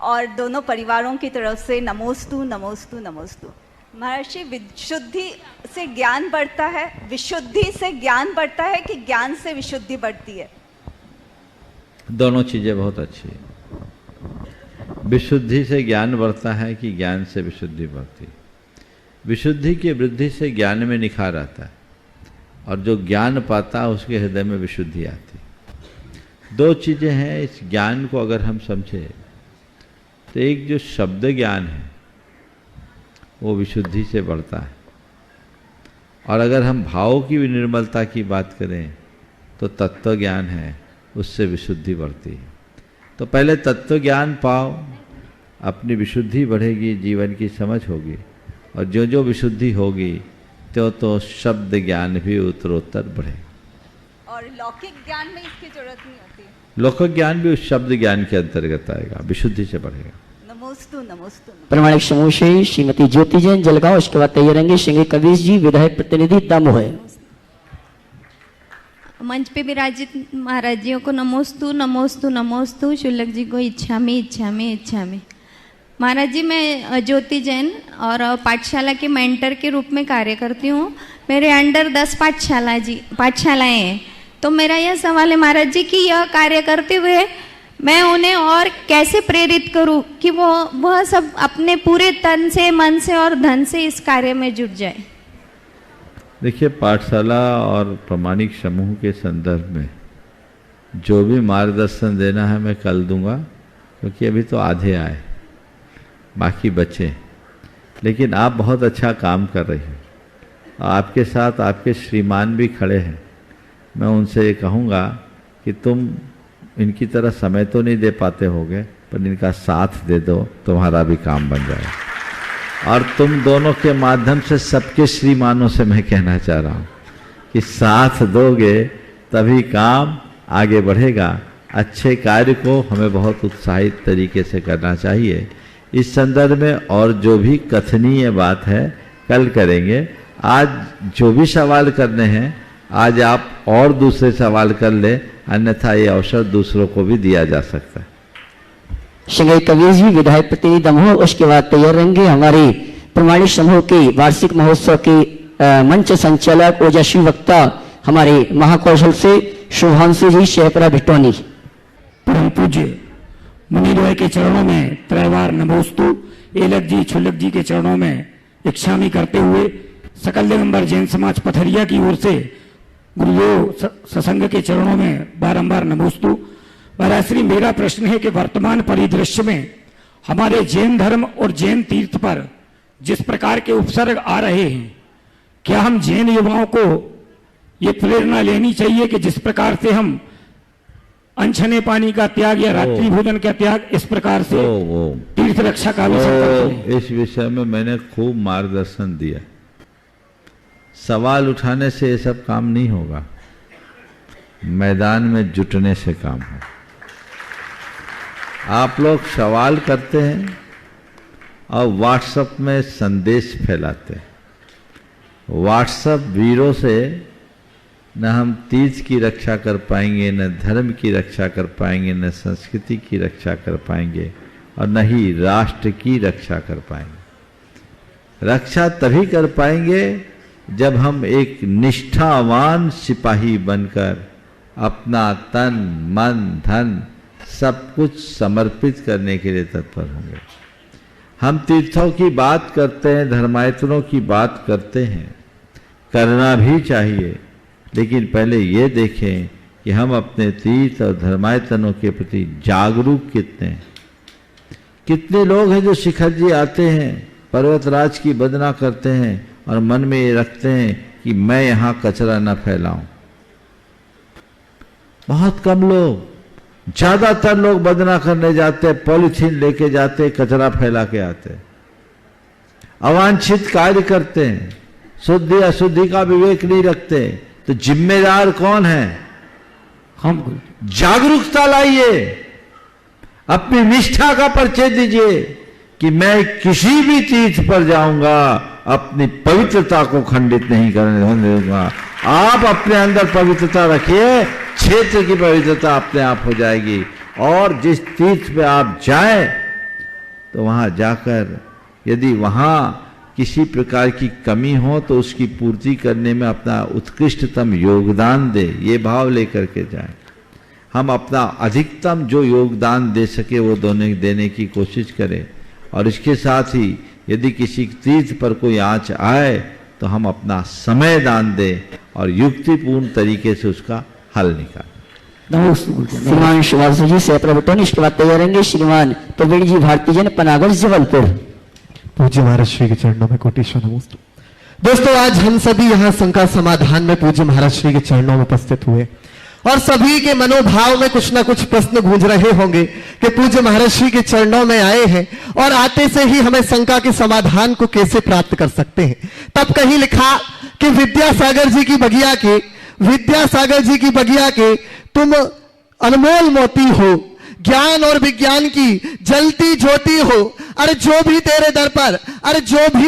और दोनों परिवारों की तरफ से नमोस्तु नमोस्तु नमोस्तु। महाराज श्री, विशुद्धि से ज्ञान बढ़ता है, विशुद्धि से ज्ञान बढ़ता है कि ज्ञान से विशुद्धि बढ़ती है? दोनों चीजें बहुत अच्छी है। विशुद्धि से ज्ञान बढ़ता है कि ज्ञान से विशुद्धि बढ़ती है। विशुद्धि की वृद्धि से ज्ञान में निखार आता है, और जो ज्ञान पाता है उसके हृदय में विशुद्धि आती है। 2 चीजें हैं इस ज्ञान को अगर हम समझे तो एक जो शब्द ज्ञान है वो विशुद्धि से बढ़ता है, और अगर हम भाव की विनिर्मलता की बात करें तो तत्व ज्ञान है, उससे विशुद्धि बढ़ती है। तो पहले तत्व ज्ञान पाओ, अपनी विशुद्धि बढ़ेगी, जीवन की समझ होगी, और जो जो विशुद्धि होगी तो शब्द ज्ञान भी उत्तरोत्तर बढ़ेगा। और लौकिक ज्ञान में इसकी जरूरत नहीं होती? लौकिक ज्ञान भी उस शब्द ज्ञान के अंतर्गत आएगा, विशुद्धि से बढ़ेगा। नमोस्तु नमोस्तु। प्रमाणिक समूह श्री श्रीमती ज्योति जैन जलगांव, उसके बाद तैयार रहेंगे सिंह कबीर जी, विधायक प्रतिनिधि दामोह है। मंच पे विराजित महाराज जियों को नमोस्तु नमोस्तु नमोस्तु। शुल्लक जी को इच्छामी इच्छामी इच्छामी। महाराज जी, मैं ज्योति जैन और पाठशाला के मेंटर के रूप में कार्य करती हूँ। मेरे अंडर 10 पाठशालाएं हैं। तो मेरा यह सवाल है महाराज जी कि यह कार्य करते हुए मैं उन्हें और कैसे प्रेरित करूँ कि वह सब अपने पूरे तन से, मन से और धन से इस कार्य में जुट जाए। देखिए, पाठशाला और प्रमाणिक समूह के संदर्भ में जो भी मार्गदर्शन देना है मैं कल दूंगा, क्योंकि अभी तो आधे आए, बाकी बचे। लेकिन आप बहुत अच्छा काम कर रही हैं, आपके साथ आपके श्रीमान भी खड़े हैं। मैं उनसे ये कहूँगा कि तुम इनकी तरह समय तो नहीं दे पाते होगे, पर इनका साथ दे दो, तुम्हारा भी काम बन जाएगा। और तुम दोनों के माध्यम से सबके श्रीमानों से मैं कहना चाह रहा हूँ कि साथ दोगे तभी काम आगे बढ़ेगा। अच्छे कार्य को हमें बहुत उत्साहित तरीके से करना चाहिए। इस संदर्भ में और जो भी कथनीय बात है कल करेंगे। आज जो भी सवाल करने हैं आज आप और दूसरे सवाल कर ले, अन्यथा ये अवसर दूसरों को भी दिया जा सकता है। श्री कबीर जी विधायक प्रतिनिधि दमोह, उसके बाद तैयार रहेंगे हमारे प्रमाणित समूह के वार्षिक महोत्सव के मंच संचालक ओजस्वी वक्ता हमारे महाकौशल से शुभांशु जी शेखरा भिटौनी। परम पूज्य मुनिद्वय के चरणों में त्रैवार नमोस्तु, एलक जी छुल्लक जी के चरणों में इच्छामी करते हुए सकल दिगंबर जैन समाज पथरिया की ओर से गुरुदेव सत्संग के चरणों में बारंबार नमोस्तु। महाराज, मेरा प्रश्न है कि वर्तमान परिदृश्य में हमारे जैन धर्म और जैन तीर्थ पर जिस प्रकार के उपसर्ग आ रहे हैं, क्या हम जैन युवाओं को ये प्रेरणा लेनी चाहिए कि जिस प्रकार से हम अनछने पानी का त्याग या रात्रि भोजन का त्याग इस प्रकार से तीर्थ रक्षा का इस विषय में मैंने खूब मार्गदर्शन दिया। सवाल उठाने से ये सब काम नहीं होगा, मैदान में जुटने से काम हो। आप लोग सवाल करते हैं और व्हाट्सएप में संदेश फैलाते हैं। व्हाट्सएप वीरों से न हम तीर्थ की रक्षा कर पाएंगे, न धर्म की रक्षा कर पाएंगे, न संस्कृति की रक्षा कर पाएंगे, और न ही राष्ट्र की रक्षा कर पाएंगे। रक्षा तभी कर पाएंगे जब हम एक निष्ठावान सिपाही बनकर अपना तन मन धन सब कुछ समर्पित करने के लिए तत्पर होंगे। हम तीर्थों की बात करते हैं, धर्मायतनों की बात करते हैं, करना भी चाहिए, लेकिन पहले ये देखें कि हम अपने तीर्थ और धर्मायतनों के प्रति जागरूक कितने हैं। कितने लोग हैं जो शिखर जी आते हैं, पर्वतराज की वंदना करते हैं और मन में ये रखते हैं कि मैं यहाँ कचरा न फैलाऊं। बहुत कम लोग, ज्यादातर लोग वंदना करने जाते, पॉलिथीन लेके जाते, कचरा फैला के आते, अवांछित कार्य करते हैं, शुद्धि अशुद्धि का विवेक नहीं रखते। तो जिम्मेदार कौन है? हम। जागरूकता लाइए, अपनी निष्ठा का परिचय दीजिए कि मैं किसी भी तीर्थ पर जाऊंगा अपनी पवित्रता को खंडित नहीं करने दूंगा। आप अपने अंदर पवित्रता रखिए, क्षेत्र की पवित्रता अपने आप हो जाएगी। और जिस तीर्थ पे आप जाएं तो वहां जाकर यदि वहां किसी प्रकार की कमी हो तो उसकी पूर्ति करने में अपना उत्कृष्टतम योगदान दे, ये भाव लेकर के जाएं। हम अपना अधिकतम जो योगदान दे सके वो देने की कोशिश करें। और इसके साथ ही यदि किसी तीर्थ पर कोई आंच आए तो हम अपना समय दान दें और युक्तिपूर्ण तरीके से उसका हल निकालें। श्रीमान शुभांशु जी से प्रवटन, इसके बाद तैयार रहेंगे श्रीमान प्रवीण जी भारतीय जन पनागढ़ जबलपुर। पूज्य महाराज श्री के चरणों में कोटिश्वर नमोस्तु। दोस्तों, आज हम सभी यहाँ शंका समाधान में पूज्य महाराज श्री के चरणों में उपस्थित हुए और सभी के मनोभाव में कुछ ना कुछ प्रश्न गूंज रहे होंगे कि पूज्य महाराज श्री के चरणों में आए हैं और आते से ही हमें शंका के समाधान को कैसे प्राप्त कर सकते हैं। तब कहीं लिखा कि विद्यासागर जी की बगिया के तुम अनमोल मोती हो, ज्ञान और विज्ञान की जलती ज्योति हो। अरे जो भी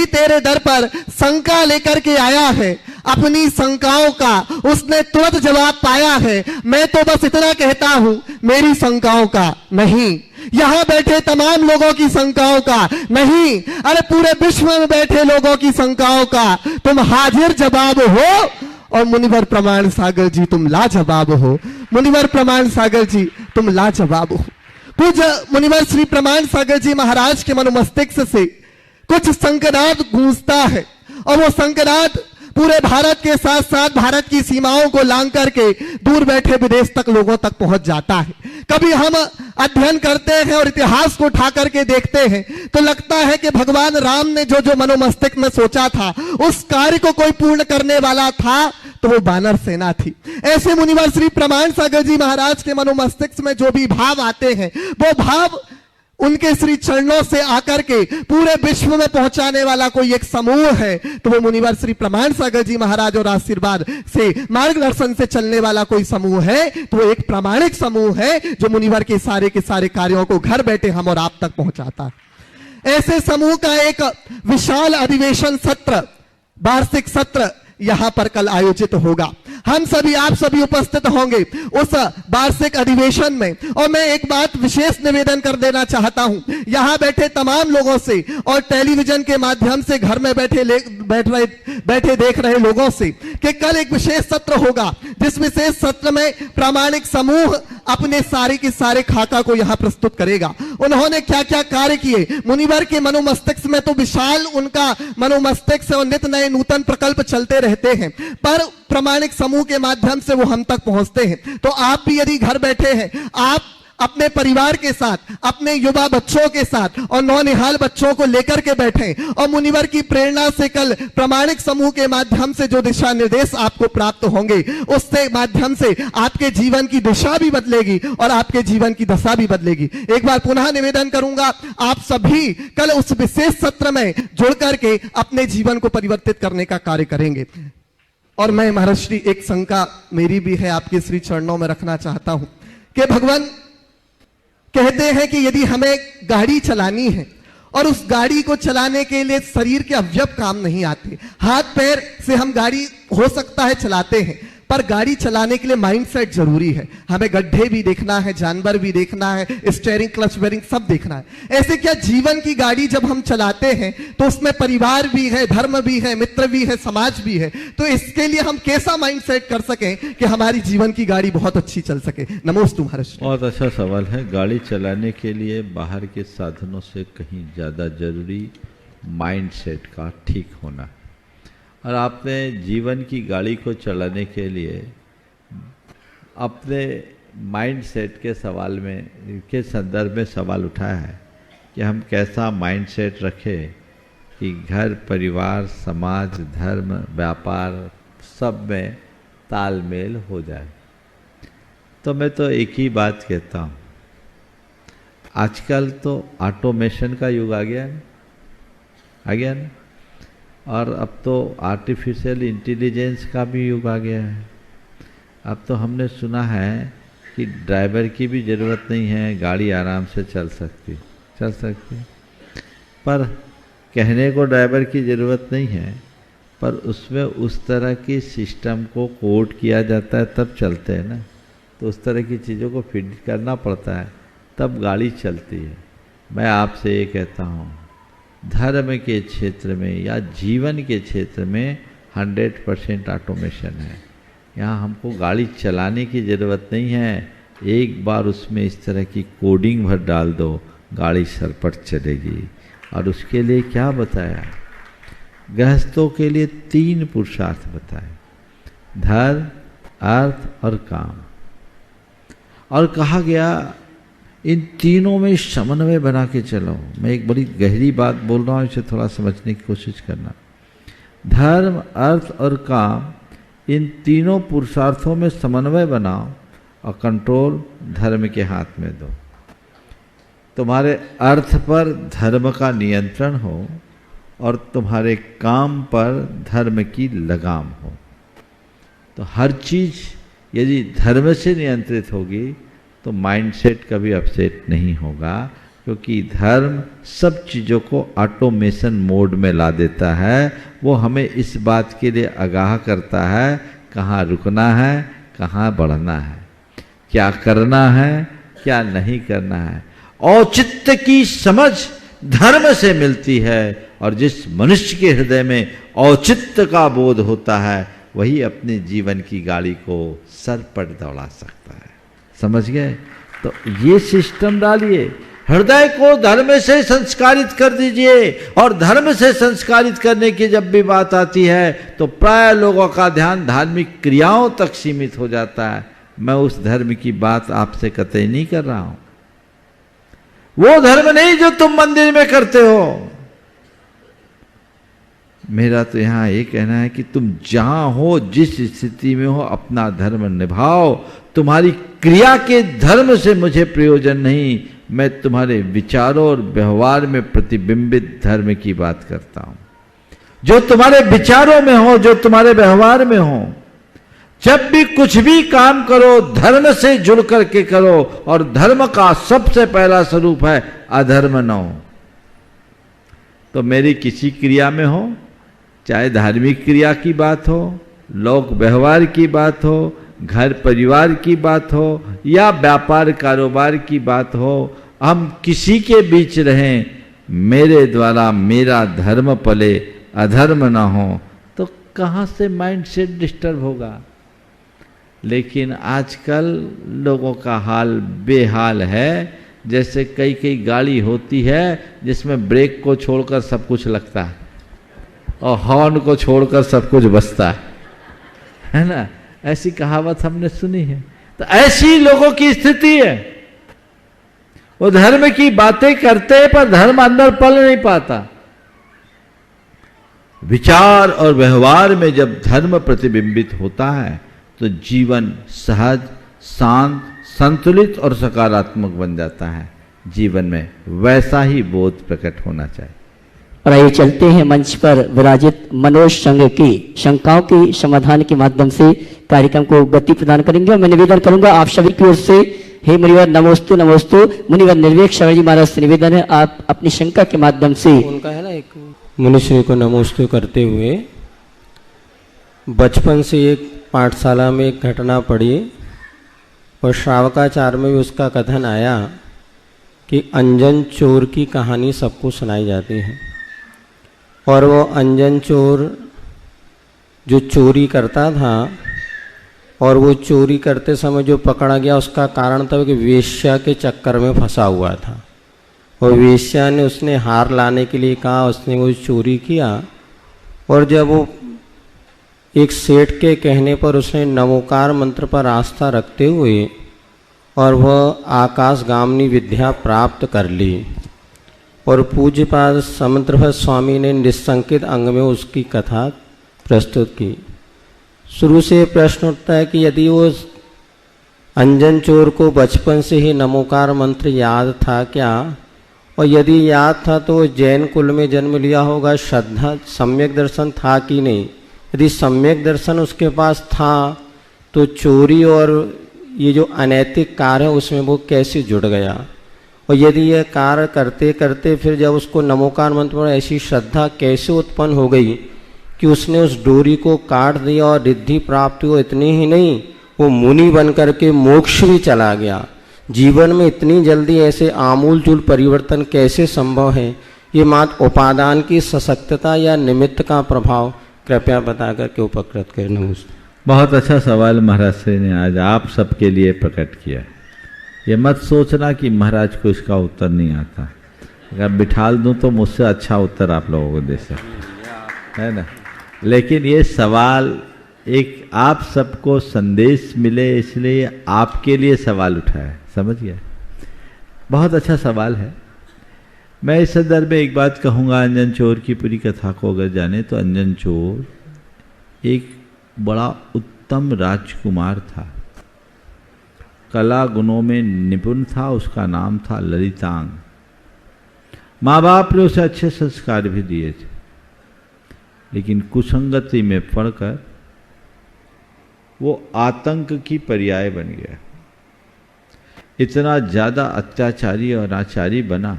तेरे दर पर शंका लेकर के आया है, अपनी शंकाओं का उसने तुरंत जवाब पाया है। मैं तो बस इतना कहता हूं, मेरी शंकाओं का नहीं, यहां बैठे तमाम लोगों की शंकाओं का नहीं, अरे पूरे विश्व में बैठे लोगों की शंकाओं का तुम हाजिर जवाब हो। और मुनिवर प्रमाण सागर जी तुम लाजवाब हो, मुनिवर प्रमाण सागर जी तुम लाजवाब हो। पूज्य मुनिवर श्री प्रमाण सागर जी महाराज के मनोमस्तिष्क से कुछ संकनाद गूंजता है और वो संकनाद पूरे भारत के साथ साथ भारत की सीमाओं को लांघ करके दूर बैठे विदेश तक लोगों तक पहुंच जाता है। कभी हम अध्ययन करते हैं और इतिहास को उठा करके देखते हैं तो लगता है कि भगवान राम ने जो जो मनोमस्तिष्क में सोचा था उस कार्य को कोई पूर्ण करने वाला था तो वो वानर सेना थी। ऐसे मुनिवर श्री प्रमाण सागर जी महाराज के मनोमस्तिष्क में जो भी भाव आते हैं वो भाव उनके श्री चरणों से आकर के पूरे विश्व में पहुंचाने वाला कोई एक समूह है तो वो मुनिवर श्री प्रमाण सागर जी महाराज और आशीर्वाद से मार्गदर्शन से चलने वाला कोई समूह है तो वो एक प्रामाणिक समूह है जो मुनिवर के सारे कार्यों को घर बैठे हम और आप तक पहुंचाता है। ऐसे समूह का एक विशाल अधिवेशन सत्र, वार्षिक सत्र यहां पर कल आयोजित होगा। हम सभी आप सभी उपस्थित होंगे उस वार्षिक अधिवेशन में। और मैं एक बात विशेष निवेदन कर देना चाहता हूं यहां बैठे तमाम लोगों से और टेलीविजन के माध्यम से घर में बैठे देख रहे लोगों से कि कल एक विशेष सत्र होगा जिस विशेष सत्र में प्रामाणिक समूह अपने सारे के सारे खाका को यहां प्रस्तुत करेगा। उन्होंने क्या क्या कार्य किए, मुनिवर के मनोमस्तिष्क में तो विशाल उनका मनोमस्तिष्क और नित्य नए नूतन प्रकल्प चलते रहते हैं पर प्रामाणिक समूह के माध्यम से वो हम तक पहुंचते हैं। तो आप भी यदि घर बैठे हैं, आप अपने परिवार के साथ, अपने युवा बच्चों के साथ और नौनिहाल बच्चों को लेकर के बैठें और मुनिवर की प्रेरणा से कल प्रामाणिक समूह के माध्यम से जो दिशा निर्देश आपको प्राप्त होंगे उससे माध्यम से आपके जीवन की दिशा भी बदलेगी और आपके जीवन की दशा भी बदलेगी। एक बार पुनः निवेदन करूंगा आप सभी कल उस विशेष सत्र में जुड़ करके अपने जीवन को परिवर्तित करने का कार्य करेंगे। और मैं महर्षि एक शंका मेरी भी है आपके श्री चरणों में रखना चाहता हूं कि भगवान कहते हैं कि यदि हमें गाड़ी चलानी है और उस गाड़ी को चलाने के लिए शरीर के अवयव काम नहीं आते, हाथ पैर से हम गाड़ी हो सकता है चलाते हैं पर गाड़ी चलाने के लिए माइंडसेट जरूरी है। हमें गड्ढे भी देखना है, जानवर भी देखना है, स्टीयरिंग क्लच बेरिंग सब देखना है। ऐसे क्या जीवन की गाड़ी जब हम चलाते हैं तो उसमें परिवार भी है, धर्म भी है, मित्र भी है, समाज भी है। तो इसके लिए हम कैसा माइंडसेट कर सकें कि हमारी जीवन की गाड़ी बहुत अच्छी चल सके। नमोस्तु महर्षि। बहुत अच्छा सवाल है। गाड़ी चलाने के लिए बाहर के साधनों से कहीं ज़्यादा जरूरी माइंडसेट का ठीक होना। और आपने जीवन की गाड़ी को चलाने के लिए अपने माइंडसेट के सवाल में के संदर्भ में सवाल उठाया है कि हम कैसा माइंडसेट रखें कि घर, परिवार, समाज, धर्म, व्यापार सब में तालमेल हो जाए। तो मैं तो एक ही बात कहता हूँ, आजकल तो ऑटोमेशन का युग आ गया ना, और अब तो आर्टिफिशियल इंटेलिजेंस का भी युग आ गया है। अब तो हमने सुना है कि ड्राइवर की भी ज़रूरत नहीं है, गाड़ी आराम से चल सकती। पर कहने को ड्राइवर की ज़रूरत नहीं है, पर उसमें उस तरह की सिस्टम को कोड किया जाता है तब चलते हैं ना। तो उस तरह की चीज़ों को फिट करना पड़ता है तब गाड़ी चलती है। मैं आपसे ये कहता हूँ, धर्म के क्षेत्र में या जीवन के क्षेत्र में 100% ऑटोमेशन है। यहाँ हमको गाड़ी चलाने की ज़रूरत नहीं है, एक बार उसमें इस तरह की कोडिंग भर डाल दो, गाड़ी सरपट चलेगी। और उसके लिए क्या बताया, गृहस्थों के लिए 3 पुरुषार्थ बताए, धर्म, अर्थ और काम। और कहा गया इन तीनों में समन्वय बना के चलो। मैं एक बड़ी गहरी बात बोल रहा हूँ, इसे थोड़ा समझने की कोशिश करना। धर्म, अर्थ और काम, इन तीनों पुरुषार्थों में समन्वय बनाओ और कंट्रोल धर्म के हाथ में दो। तुम्हारे अर्थ पर धर्म का नियंत्रण हो और तुम्हारे काम पर धर्म की लगाम हो। तो हर चीज़ यदि धर्म से नियंत्रित होगी तो माइंडसेट कभी अपसेट नहीं होगा, क्योंकि धर्म सब चीज़ों को ऑटोमेशन मोड में ला देता है। वो हमें इस बात के लिए आगाह करता है कहाँ रुकना है, कहाँ बढ़ना है, क्या करना है, क्या नहीं करना है। औचित्य की समझ धर्म से मिलती है और जिस मनुष्य के हृदय में औचित्य का बोध होता है वही अपने जीवन की गाड़ी को सरपट दौड़ा सकता है। समझ गए? तो ये सिस्टम डालिए हृदय को धर्म से संस्कारित कर दीजिए। और धर्म से संस्कारित करने की जब भी बात आती है तो प्राय लोगों का ध्यान धार्मिक क्रियाओं तक सीमित हो जाता है। मैं उस धर्म की बात आपसे कतई नहीं कर रहा हूं। वो धर्म नहीं जो तुम मंदिर में करते हो। मेरा तो यहां ये कहना है कि तुम जहां हो, जिस स्थिति में हो, अपना धर्म निभाओ। तुम्हारी क्रिया के धर्म से मुझे प्रयोजन नहीं, मैं तुम्हारे विचारों और व्यवहार में प्रतिबिंबित धर्म की बात करता हूं। जो तुम्हारे विचारों में हो, जो तुम्हारे व्यवहार में हो। जब भी कुछ भी काम करो धर्म से जुड़ करके करो, और धर्म का सबसे पहला स्वरूप है अधर्म न हो। तो मेरी किसी क्रिया में हो, चाहे धार्मिक क्रिया की बात हो, लोक व्यवहार की बात हो, घर परिवार की बात हो, या व्यापार कारोबार की बात हो, हम किसी के बीच रहें, मेरे द्वारा मेरा धर्म पले, अधर्म ना हो, तो कहाँ से माइंड सेट डिस्टर्ब होगा। लेकिन आजकल लोगों का हाल बेहाल है। जैसे कई कई गाड़ी होती है जिसमें ब्रेक को छोड़कर सब कुछ लगता है और हॉर्न को छोड़कर सब कुछ बजता है ना। ऐसी कहावत हमने सुनी है। तो ऐसी लोगों की स्थिति है। वो धर्म की बातें करते हैं पर धर्म अंदर पल नहीं पाता। विचार और व्यवहार में जब धर्म प्रतिबिंबित होता है तो जीवन सहज, शांत, संतुलित और सकारात्मक बन जाता है। जीवन में वैसा ही बोध प्रकट होना चाहिए। और आइए चलते हैं मंच पर विराजित मनोज संघ की शंकाओं के समाधान के माध्यम से कार्यक्रम को गति प्रदान करेंगे। मैं निवेदन करूंगा आप सभी की ओर से, हे मुनिवर नमोस्तु नमोस्तु। मुनिवर निर्वेक शरण जी महाराज से निवेदन है आप अपनी शंका के माध्यम से उनका है ना एक मनुष्य को नमोस्तु करते हुए, बचपन से एक पाठशाला में एक घटना पड़ी और श्रावकाचार में भी उसका कथन आया कि अंजन चोर की कहानी सबको सुनाई जाती है। और वो अंजन चोर जो चोरी करता था और वो चोरी करते समय जो पकड़ा गया उसका कारण था कि वेश्या के चक्कर में फंसा हुआ था। और वेश्या ने उसने हार लाने के लिए कहा, उसने वो चोरी किया। और जब वो एक सेठ के कहने पर उसने नमोकार मंत्र पर आस्था रखते हुए और वह आकाशगामिनी विद्या प्राप्त कर ली। और पूज्यपाद समुद्रभट स्वामी ने निस्संकित अंग में उसकी कथा प्रस्तुत की। शुरू से प्रश्न उठता है कि यदि वो अंजन चोर को बचपन से ही नमोकार मंत्र याद था क्या, और यदि याद था तो जैन कुल में जन्म लिया होगा, श्रद्धा सम्यक दर्शन था कि नहीं। यदि सम्यक दर्शन उसके पास था तो चोरी और ये जो अनैतिक कार्य है उसमें वो कैसे जुड़ गया। और यदि यह कार्य करते करते फिर जब उसको नमोकार मंत्र में ऐसी श्रद्धा कैसे उत्पन्न हो गई कि उसने उस डोरी को काट दिया और रिद्धि प्राप्त हो। इतनी ही नहीं, वो मुनि बन करके मोक्ष भी चला गया। जीवन में इतनी जल्दी ऐसे आमूलचूल परिवर्तन कैसे संभव है। ये मात्र उपादान की सशक्तता या निमित्त का प्रभाव, कृपया बता करके उपकृत करें। बहुत अच्छा सवाल महाराज श्री ने आज आप सबके लिए प्रकट किया। ये मत सोचना कि महाराज को इसका उत्तर नहीं आता। अगर बिठाल दूं तो मुझसे अच्छा उत्तर आप लोगों को दे सकते है ना। लेकिन ये सवाल एक आप सबको संदेश मिले इसलिए आपके लिए सवाल उठाया, समझ गया। बहुत अच्छा सवाल है। मैं इस संदर्भ में एक बात कहूँगा। अंजन चोर की पूरी कथा को अगर जाने तो अंजन चोर एक बड़ा उत्तम राजकुमार था, कला गुणों में निपुण था। उसका नाम था ललितांग। माँ बाप ने उसे अच्छे संस्कार भी दिए थे, लेकिन कुसंगति में पड़कर वो आतंक की पर्याय बन गया। इतना ज़्यादा अत्याचारी और अनाचारी बना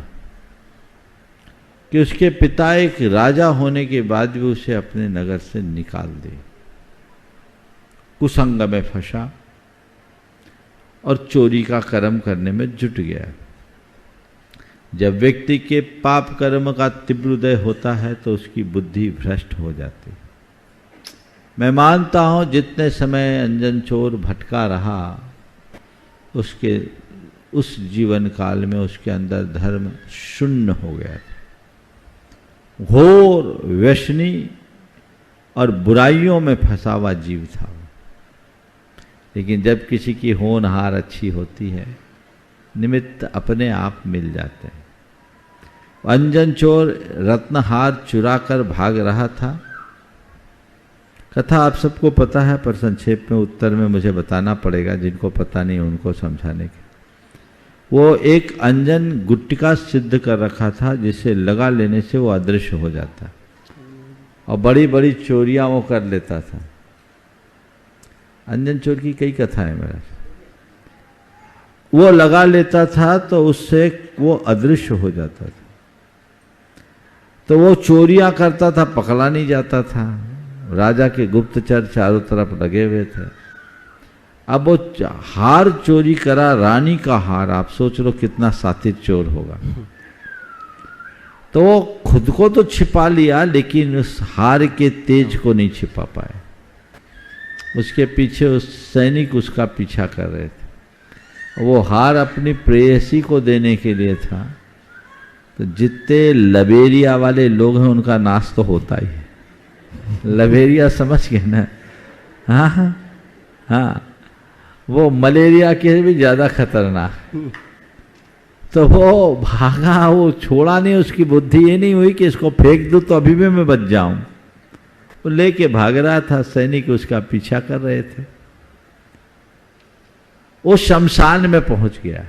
कि उसके पिता एक राजा होने के बाद भी उसे अपने नगर से निकाल दिए। कुसंग में फंसा और चोरी का कर्म करने में जुट गया। जब व्यक्ति के पाप कर्म का तीव्र उदय होता है तो उसकी बुद्धि भ्रष्ट हो जाती। मैं मानता हूं जितने समय अंजन चोर भटका रहा उसके उस जीवन काल में उसके अंदर धर्म शून्य हो गया था। घोर व्यसनी और बुराइयों में फंसा हुआ जीव था। लेकिन जब किसी की होनहार अच्छी होती है, निमित्त अपने आप मिल जाते हैं। अंजन चोर रत्नहार चुरा कर भाग रहा था। कथा आप सबको पता है, पर संक्षेप में उत्तर में मुझे बताना पड़ेगा, जिनको पता नहीं उनको समझाने के। वो एक अंजन गुट्टिका सिद्ध कर रखा था, जिसे लगा लेने से वो अदृश्य हो जाता, और बड़ी बड़ी चोरियां वो कर लेता था। अंजन चोर की कई कथाएं मेरा। वो लगा लेता था तो उससे वो अदृश्य हो जाता था। तो वो चोरियां करता था, पकड़ा नहीं जाता था। राजा के गुप्तचर चारों तरफ लगे हुए थे। अब वो हार चोरी करा, रानी का हार। आप सोच लो कितना सातिर चोर होगा। तो वो खुद को तो छिपा लिया, लेकिन उस हार के तेज को नहीं छिपा पाए। उसके पीछे उस सैनिक उसका पीछा कर रहे थे। वो हार अपनी प्रेयसी को देने के लिए था। तो जितने लबेरिया वाले लोग हैं उनका नाश तो होता ही है। लबेरिया समझ गए ना? हाँ हाँ हाँ, वो मलेरिया के भी ज्यादा खतरनाक। तो वो भागा, वो छोड़ा नहीं। उसकी बुद्धि ये नहीं हुई कि इसको फेंक दूं तो अभी भी मैं बच जाऊं। वो लेके भाग रहा था, सैनिक उसका पीछा कर रहे थे। वो शमशान में पहुंच गया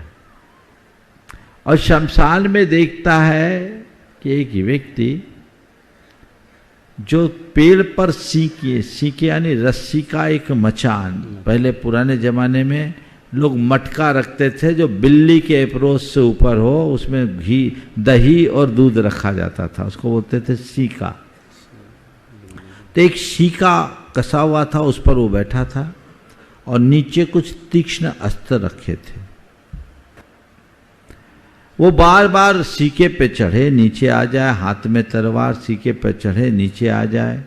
और शमशान में देखता है कि एक व्यक्ति जो पेड़ पर सीके यानी रस्सी का एक मचान, पहले पुराने जमाने में लोग मटका रखते थे जो बिल्ली के अप्रोच से ऊपर हो, उसमें घी, दही और दूध रखा जाता था, उसको बोलते थे सीका। तो एक सीका कसा हुआ था, उस पर वो बैठा था और नीचे कुछ तीक्ष्ण अस्त्र रखे थे। वो बार बार सीके पे चढ़े, नीचे आ जाए, हाथ में तलवार, सीके पे चढ़े, नीचे आ जाए।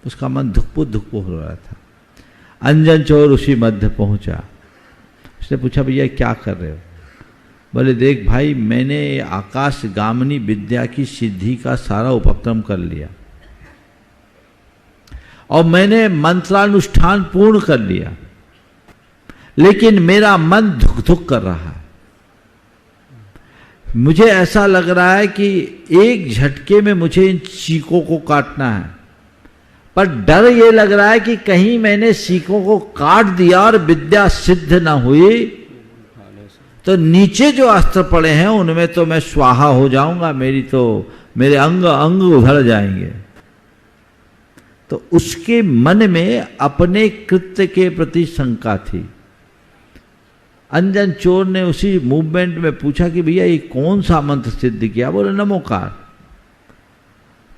उसका मन धुकपुक हो रहा था। अंजन चोर उसी मध्य पहुंचा। उसने पूछा, भैया क्या कर रहे हो? बोले, देख भाई, मैंने आकाश गामिनी विद्या की सिद्धि का सारा उपक्रम कर लिया और मैंने मंत्रानुष्ठान पूर्ण कर लिया, लेकिन मेरा मन धुक धुक कर रहा है। मुझे ऐसा लग रहा है कि एक झटके में मुझे इन सीकों को काटना है, पर डर ये लग रहा है कि कहीं मैंने सीकों को काट दिया और विद्या सिद्ध ना हुई तो नीचे जो अस्त्र पड़े हैं उनमें तो मैं स्वाहा हो जाऊंगा, मेरे अंग अंग उधड़ जाएंगे। तो उसके मन में अपने कृत्य के प्रति शंका थी। अंजन चोर ने उसी मूवमेंट में पूछा कि भैया ये कौन सा मंत्र सिद्ध किया? बोले, नमोकार।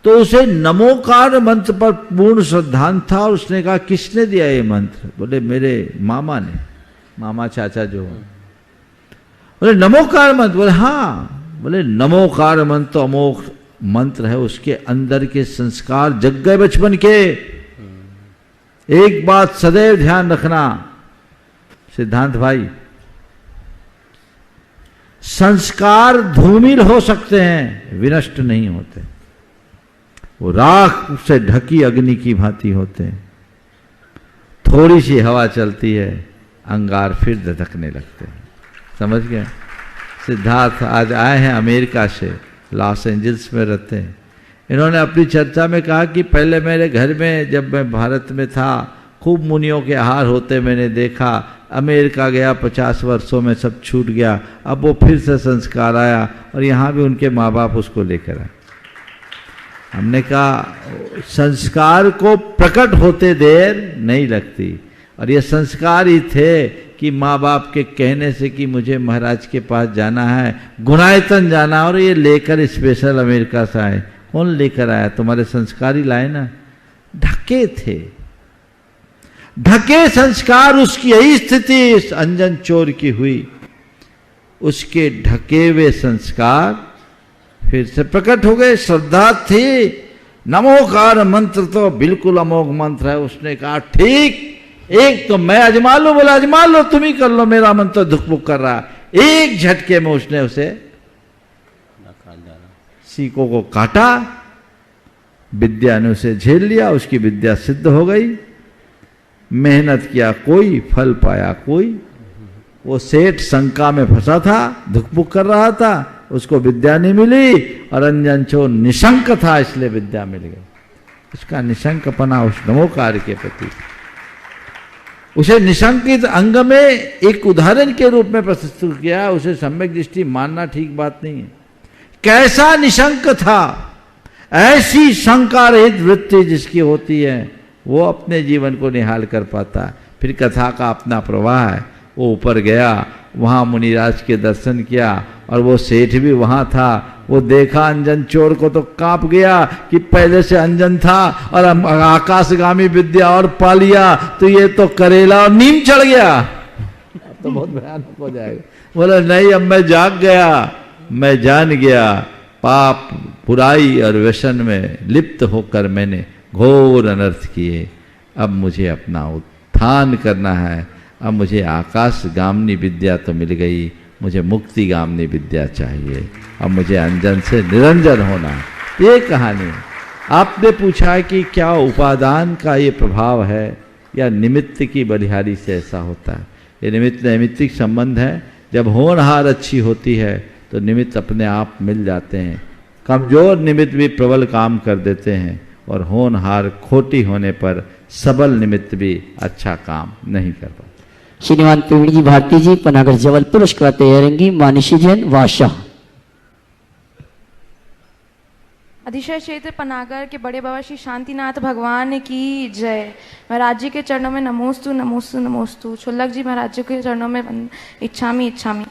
तो उसे नमोकार मंत्र पर पूर्ण श्रद्धांत था और उसने कहा, किसने दिया ये मंत्र? बोले, मेरे मामा ने, मामा चाचा जो। बोले, नमोकार मंत्र? बोले, हाँ। बोले, नमोकार मंत्र तो अमोघ मंत्र है, उसके अंदर के संस्कार जग गए बचपन के। एक बात सदैव ध्यान रखना सिद्धांत भाई, संस्कार धूमिल हो सकते हैं, विनष्ट नहीं होते। वो राख से ढकी अग्नि की भांति होते हैं। थोड़ी सी हवा चलती है, अंगार फिर धधकने लगते हैं। समझ गए? सिद्धार्थ आज आए हैं अमेरिका से, लॉस एंजल्स में रहते हैं। इन्होंने अपनी चर्चा में कहा कि पहले मेरे घर में जब मैं भारत में था खूब मुनियों के आहार होते मैंने देखा, अमेरिका गया 50 वर्षों में सब छूट गया, अब वो फिर से संस्कार आया और यहाँ भी उनके माँ बाप उसको लेकर आए। हमने कहा संस्कार को प्रकट होते देर नहीं लगती, और ये संस्कार ही थे कि माँ बाप के कहने से कि मुझे महाराज के पास जाना है, गुणायतन जाना, और ये लेकर स्पेशल अमेरिका से आए। कौन लेकर आया? तुम्हारे संस्कार ही लाए ना। ढके थे, ढके संस्कार। उसकी यही स्थिति इस अंजन चोर की हुई। उसके ढके हुए संस्कार फिर से प्रकट हो गए। श्रद्धा थी। नमोकार मंत्र तो बिल्कुल अमोघ मंत्र है। उसने कहा, ठीक, एक तो मैं अजमा लो। बोला, अजमा लो, तुम ही कर लो, मेरा मंत्र धुकपुक कर रहा है। एक झटके में उसने उसे सीकों को काटा, विद्या ने उसे झेल लिया, उसकी विद्या सिद्ध हो गई। मेहनत किया कोई, फल पाया कोई। वो सेठ शंका में फंसा था, धुकपुक कर रहा था, उसको विद्या नहीं मिली, और अंजन चोर निशंक था इसलिए विद्या मिल गई। उसका निशंकपना उस नमोकार के प्रति, उसे निशंकित अंग में एक उदाहरण के रूप में प्रस्तुत किया। उसे सम्यक दृष्टि मानना ठीक बात नहीं है। कैसा निशंक था, ऐसी शंका रहित वृत्ति जिसकी होती है वो अपने जीवन को निहाल कर पाता है। फिर कथा का अपना प्रवाह है। वो ऊपर गया, वहाँ मुनिराज के दर्शन किया, और वो सेठ भी वहाँ था। वो देखा अंजन चोर को तो कांप गया कि पहले से अंजन था और आकाशगामी विद्या और पा लिया, तो ये तो करेला और नीम चढ़ गया, अब तो बहुत भयानक हो जाएगा। बोला नहीं, अब मैं जाग गया, मैं जान गया, पाप बुराई और व्यसन में लिप्त होकर मैंने घोर अनर्थ किए। अब मुझे अपना उत्थान करना है। अब मुझे आकाश गामनी विद्या तो मिल गई, मुझे मुक्ति गामनी विद्या चाहिए। अब मुझे अंजन से निरंजन होना है। ये कहानी है। आपने पूछा कि क्या उपादान का ये प्रभाव है या निमित्त की बलिहारी से ऐसा होता है। ये निमित्त नैमित्तिक संबंध है। जब होनहार अच्छी होती है तो निमित्त अपने आप मिल जाते हैं। कमजोर निमित्त भी प्रबल काम कर देते हैं, और होनहार खोटी होने पर सबल निमित्त भी अच्छा काम नहीं कर पाते। श्रीमान प्रवीण जी भारती जी पनागर जबलपुर, उसके बाद तैयारेंगी मानसी जैन वाशा। अधिशय क्षेत्र पनागर के बड़े बाबा श्री शांतिनाथ भगवान की जय। महाराज जी के चरणों में नमोस्तु नमोस्तु नमोस्तु। छुल्लक जी महाराज जी के चरणों में इच्छामी इच्छामी।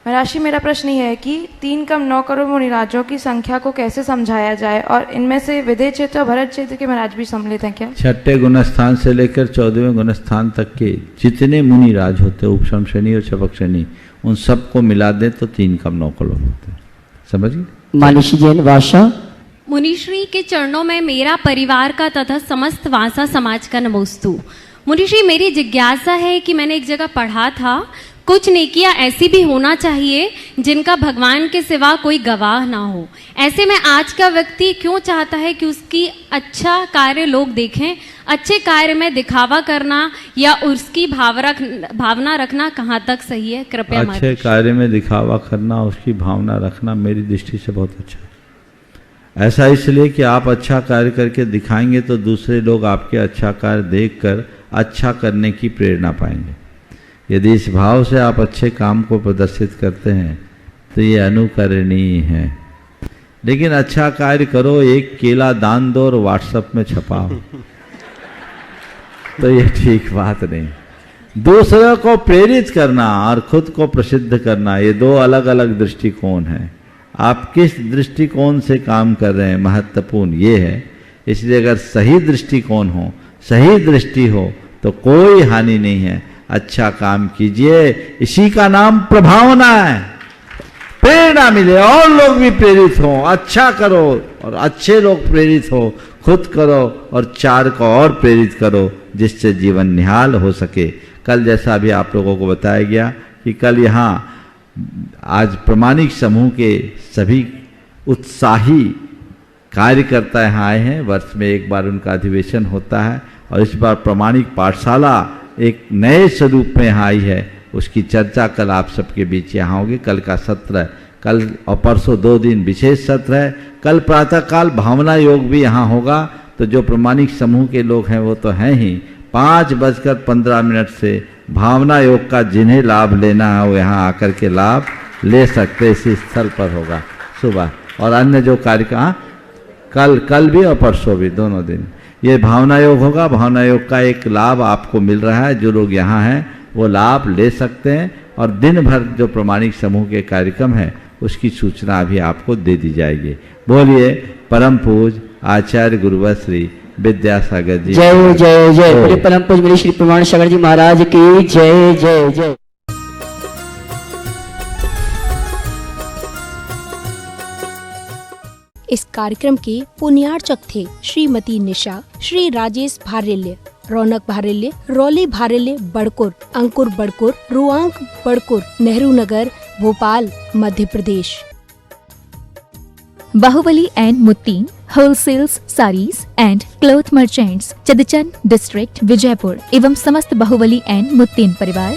महाराज जी मेरा प्रश्न ये है कि 3 कम 9 करोड़ मुनिराजों की संख्या को कैसे समझाया जाए, और इनमें से विदेह क्षेत्र और भरत क्षेत्र के महाराज भी सम्मिलित हैं क्या? 6ठे गुणस्थान से लेकर 14वें गुणस्थान तक के जितने मुनिराज होते हैं, उपशम शनि और शपक शनि, उन सबको मिला दें तो 3 कम 9 करोड़ होते हैं। समझिए। मानसी जैन वाशा। मुनिश्री के चरणों में मेरा परिवार का तथा समस्त वासा समाज का नमोस्तु। मुनिश्री मेरी जिज्ञासा है कि मैंने एक जगह पढ़ा था, कुछ नेकियां ऐसी भी होना चाहिए जिनका भगवान के सिवा कोई गवाह ना हो। ऐसे में आज का व्यक्ति क्यों चाहता है कि उसकी अच्छा कार्य लोग देखें? अच्छे कार्य में दिखावा करना या उसकी भावना रखना कहाँ तक सही है? कृपया अच्छे कार्य में दिखावा करना, उसकी भावना रखना मेरी दृष्टि से बहुत अच्छा है। ऐसा इसलिए कि आप अच्छा कार्य करके दिखाएंगे तो दूसरे लोग आपके अच्छा कार्य देखकर अच्छा करने की प्रेरणा पाएंगे। यदि इस भाव से आप अच्छे काम को प्रदर्शित करते हैं तो ये अनुकरणीय है। लेकिन अच्छा कार्य करो, एक केला दान दो और व्हाट्सएप में छपाओ तो ये ठीक बात नहीं। दूसरों को प्रेरित करना और खुद को प्रसिद्ध करना, ये 2 अलग अलग दृष्टिकोण हैं। आप किस दृष्टिकोण से काम कर रहे हैं, महत्वपूर्ण ये है। इसलिए अगर सही दृष्टिकोण हो, सही दृष्टि हो तो कोई हानि नहीं है। अच्छा काम कीजिए, इसी का नाम प्रभावना है। प्रेरणा मिले और लोग भी प्रेरित हों। अच्छा करो और अच्छे लोग प्रेरित हो, खुद करो और 4 को और प्रेरित करो, जिससे जीवन निहाल हो सके। कल जैसा भी आप लोगों को बताया गया कि कल यहाँ आज प्रमाणिक समूह के सभी उत्साही कार्यकर्ता यहाँ आए हैं। वर्ष में एक बार उनका अधिवेशन होता है, और इस बार प्रमाणिक पाठशाला एक नए स्वरूप में यहाँ आई है। उसकी चर्चा कल आप सबके बीच यहाँ होगी। कल का सत्र, कल और परसों 2 दिन विशेष सत्र है। कल प्रातःकाल भावना योग भी यहाँ होगा। तो जो प्रमाणिक समूह के लोग हैं वो तो हैं ही। 5:15 से भावना योग का जिन्हें लाभ लेना है वो यहाँ आकर के लाभ ले सकते। इसी स्थल पर होगा सुबह, और अन्य जो कार्यक्रम कल भी और परसों भी, दोनों दिन ये भावना योग होगा। भावना योग का एक लाभ आपको मिल रहा है। जो लोग यहाँ हैं वो लाभ ले सकते हैं, और दिन भर जो प्रमाणिक समूह के कार्यक्रम है उसकी सूचना अभी आपको दे दी जाएगी। बोलिए परम पूज आचार्य गुरुवर श्री विद्यासागर जी जय जय जय। बोले परम पूज मेरे श्री प्रमाण सागर जी महाराज की जय जय जय। इस कार्यक्रम के पुण्यार्चक थे Shrimati Nisha, Shri Rajesh Bharalya, Raunak Bharalya, Rauli Bharalya Badkur, Ankur Badkur, Ruank Badkur, Nehru Nagar, Bhopal, Madhya Pradesh. Bahubali and Muttin wholesales saris and cloth merchants, Chadchan district, Vijayapur एवं समस्त बाहुबली एंड मुत्तीन परिवार